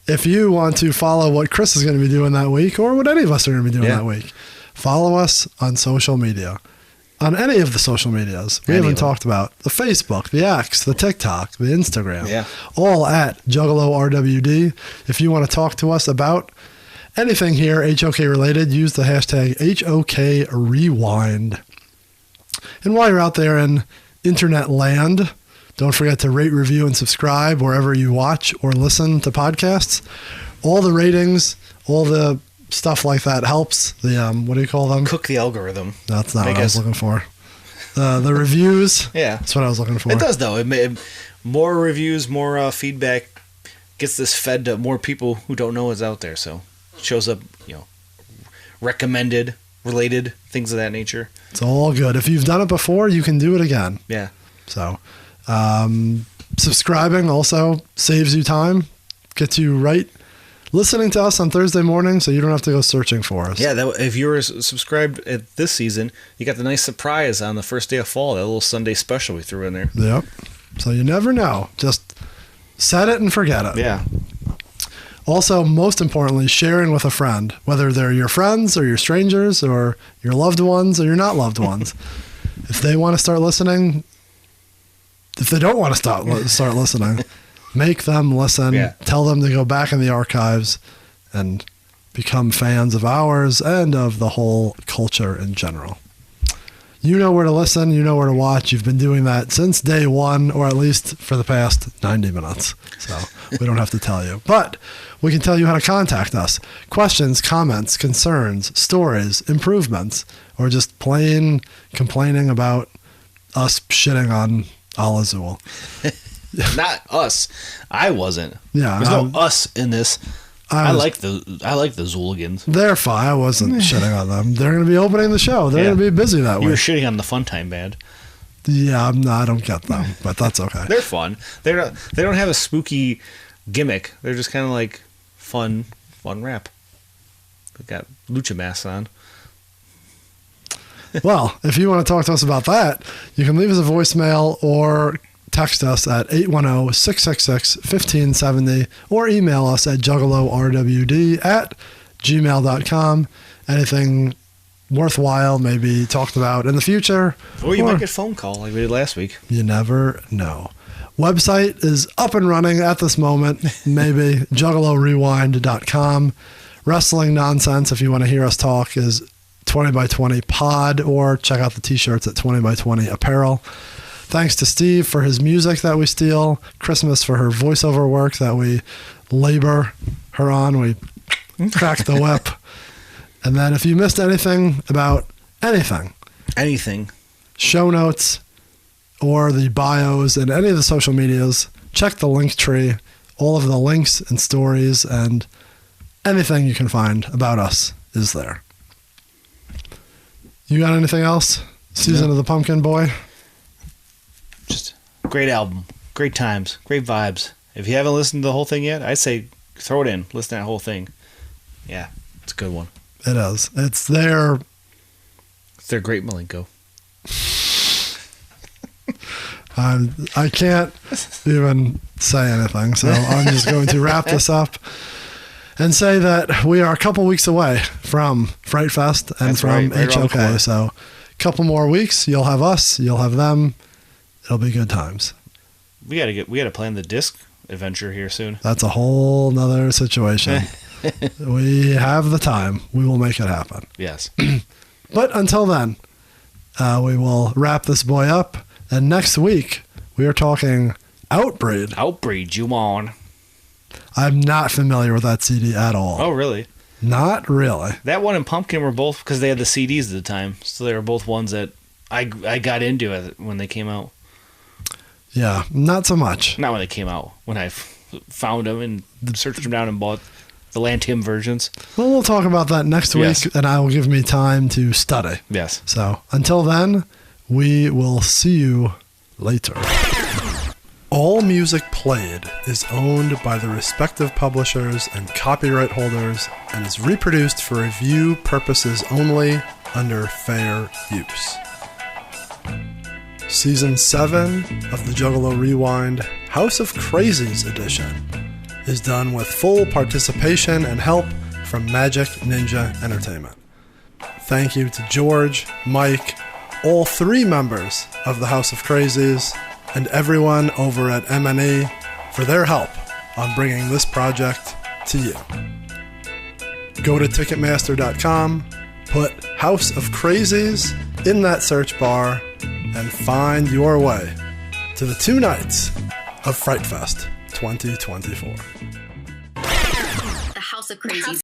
if you want to follow what Chris is going to be doing that week, or what any of us are going to be doing that week, follow us on social media. On any of the social medias. We haven't talked about the Facebook, the X, the TikTok, the Instagram. Yeah. All at Juggalo RWD. If you want to talk to us about anything here HOK related, use the hashtag HOK Rewind. And while you're out there in internet land, don't forget to rate, review, and subscribe wherever you watch or listen to podcasts. All the ratings, all the stuff like that helps. The what do you call them? Cook the algorithm. That's not what I was looking for. The reviews. Yeah, that's what I was looking for. It does though. More reviews, more feedback gets this fed to more people who don't know it's out there. So it shows up, recommended, related things of that nature. It's all good. If you've done it before, you can do it again. Yeah. So subscribing also saves you time, gets you right. Listening to us on Thursday morning, so you don't have to go searching for us. Yeah, if you were subscribed at this season, you got the nice surprise on the first day of fall, that little Sunday special we threw in there. Yep. So you never know. Just set it and forget it. Yeah. Also, most importantly, sharing with a friend, whether they're your friends or your strangers or your loved ones or your not loved ones. If they want to start listening, if they don't want to start listening, make them listen. Yeah. Tell them to go back in the archives and become fans of ours and of the whole culture in general. You know where to listen. You know where to watch. You've been doing that since day one, or at least for the past 90 minutes. So we don't have to tell you. But we can tell you how to contact us. Questions, comments, concerns, stories, improvements, or just plain complaining about us shitting on Al-Azul. Not us. I wasn't. Yeah, there's no us in this. I like the Zooligans. They're fine. I wasn't shitting on them. They're going to be opening the show. They're going to be busy that week. You were shitting on the Fun Time Band. Yeah, I don't get them, but that's okay. They're fun. They don't have a spooky gimmick. They're just kind of like fun rap. They got lucha masks on. Well, if you want to talk to us about that, you can leave us a voicemail or text us at 810-666-1570 or email us at juggalorwd@gmail.com. Anything worthwhile may be talked about in the future. Or you might get a phone call like we did last week. You never know. Website is up and running at this moment, maybe, juggalorewind.com. Wrestling nonsense, if you want to hear us talk, is 20x20 pod, or check out the t-shirts at 20x20 apparel. Thanks to Steve for his music that we steal, Christmas for her voiceover work that we labor her on, we crack the whip. And then if you missed anything about anything, show notes or the bios and any of the social medias, check the link tree. All of the links and stories and anything you can find about us is there. You got anything else? Season of the Pumpkin Boy? Just great album, great times, great vibes. If you haven't listened to the whole thing yet, I'd say throw it in, listen to that whole thing. Yeah, it's a good one. It is. It's their great Malenko. I can't even say anything, so I'm just going to wrap this up and say that we are a couple weeks away from Fright Fest and That's from right HOK. So a couple more weeks, you'll have us, you'll have them. It'll be good times. We gotta plan the disc adventure here soon. That's a whole nother situation. We have the time. We will make it happen. Yes. But until then, we will wrap this boy up. And next week, we are talking Outbreed. Outbreed, you on. I'm not familiar with that CD at all. Oh, really? Not really. That one and Pumpkin were both, because they had the CDs at the time, so they were both ones that I got into it when they came out. Yeah, not so much. Not when they came out. When I found them and searched them down and bought the Lantim versions. Well, we'll talk about that next week, and I will give me time to study. Yes. So until then, we will see you later. All music played is owned by the respective publishers and copyright holders and is reproduced for review purposes only under fair use. Season 7 of the Juggalo Rewind House of Krazees edition is done with full participation and help from Magic Ninja Entertainment. Thank you to George, Mike, all 3 members of the House of Krazees, and everyone over at M&E for their help on bringing this project to you. Go to Ticketmaster.com, put House of Krazees in that search bar, and find your way to the 2 nights of Fright Fest 2024. The House of Krazees.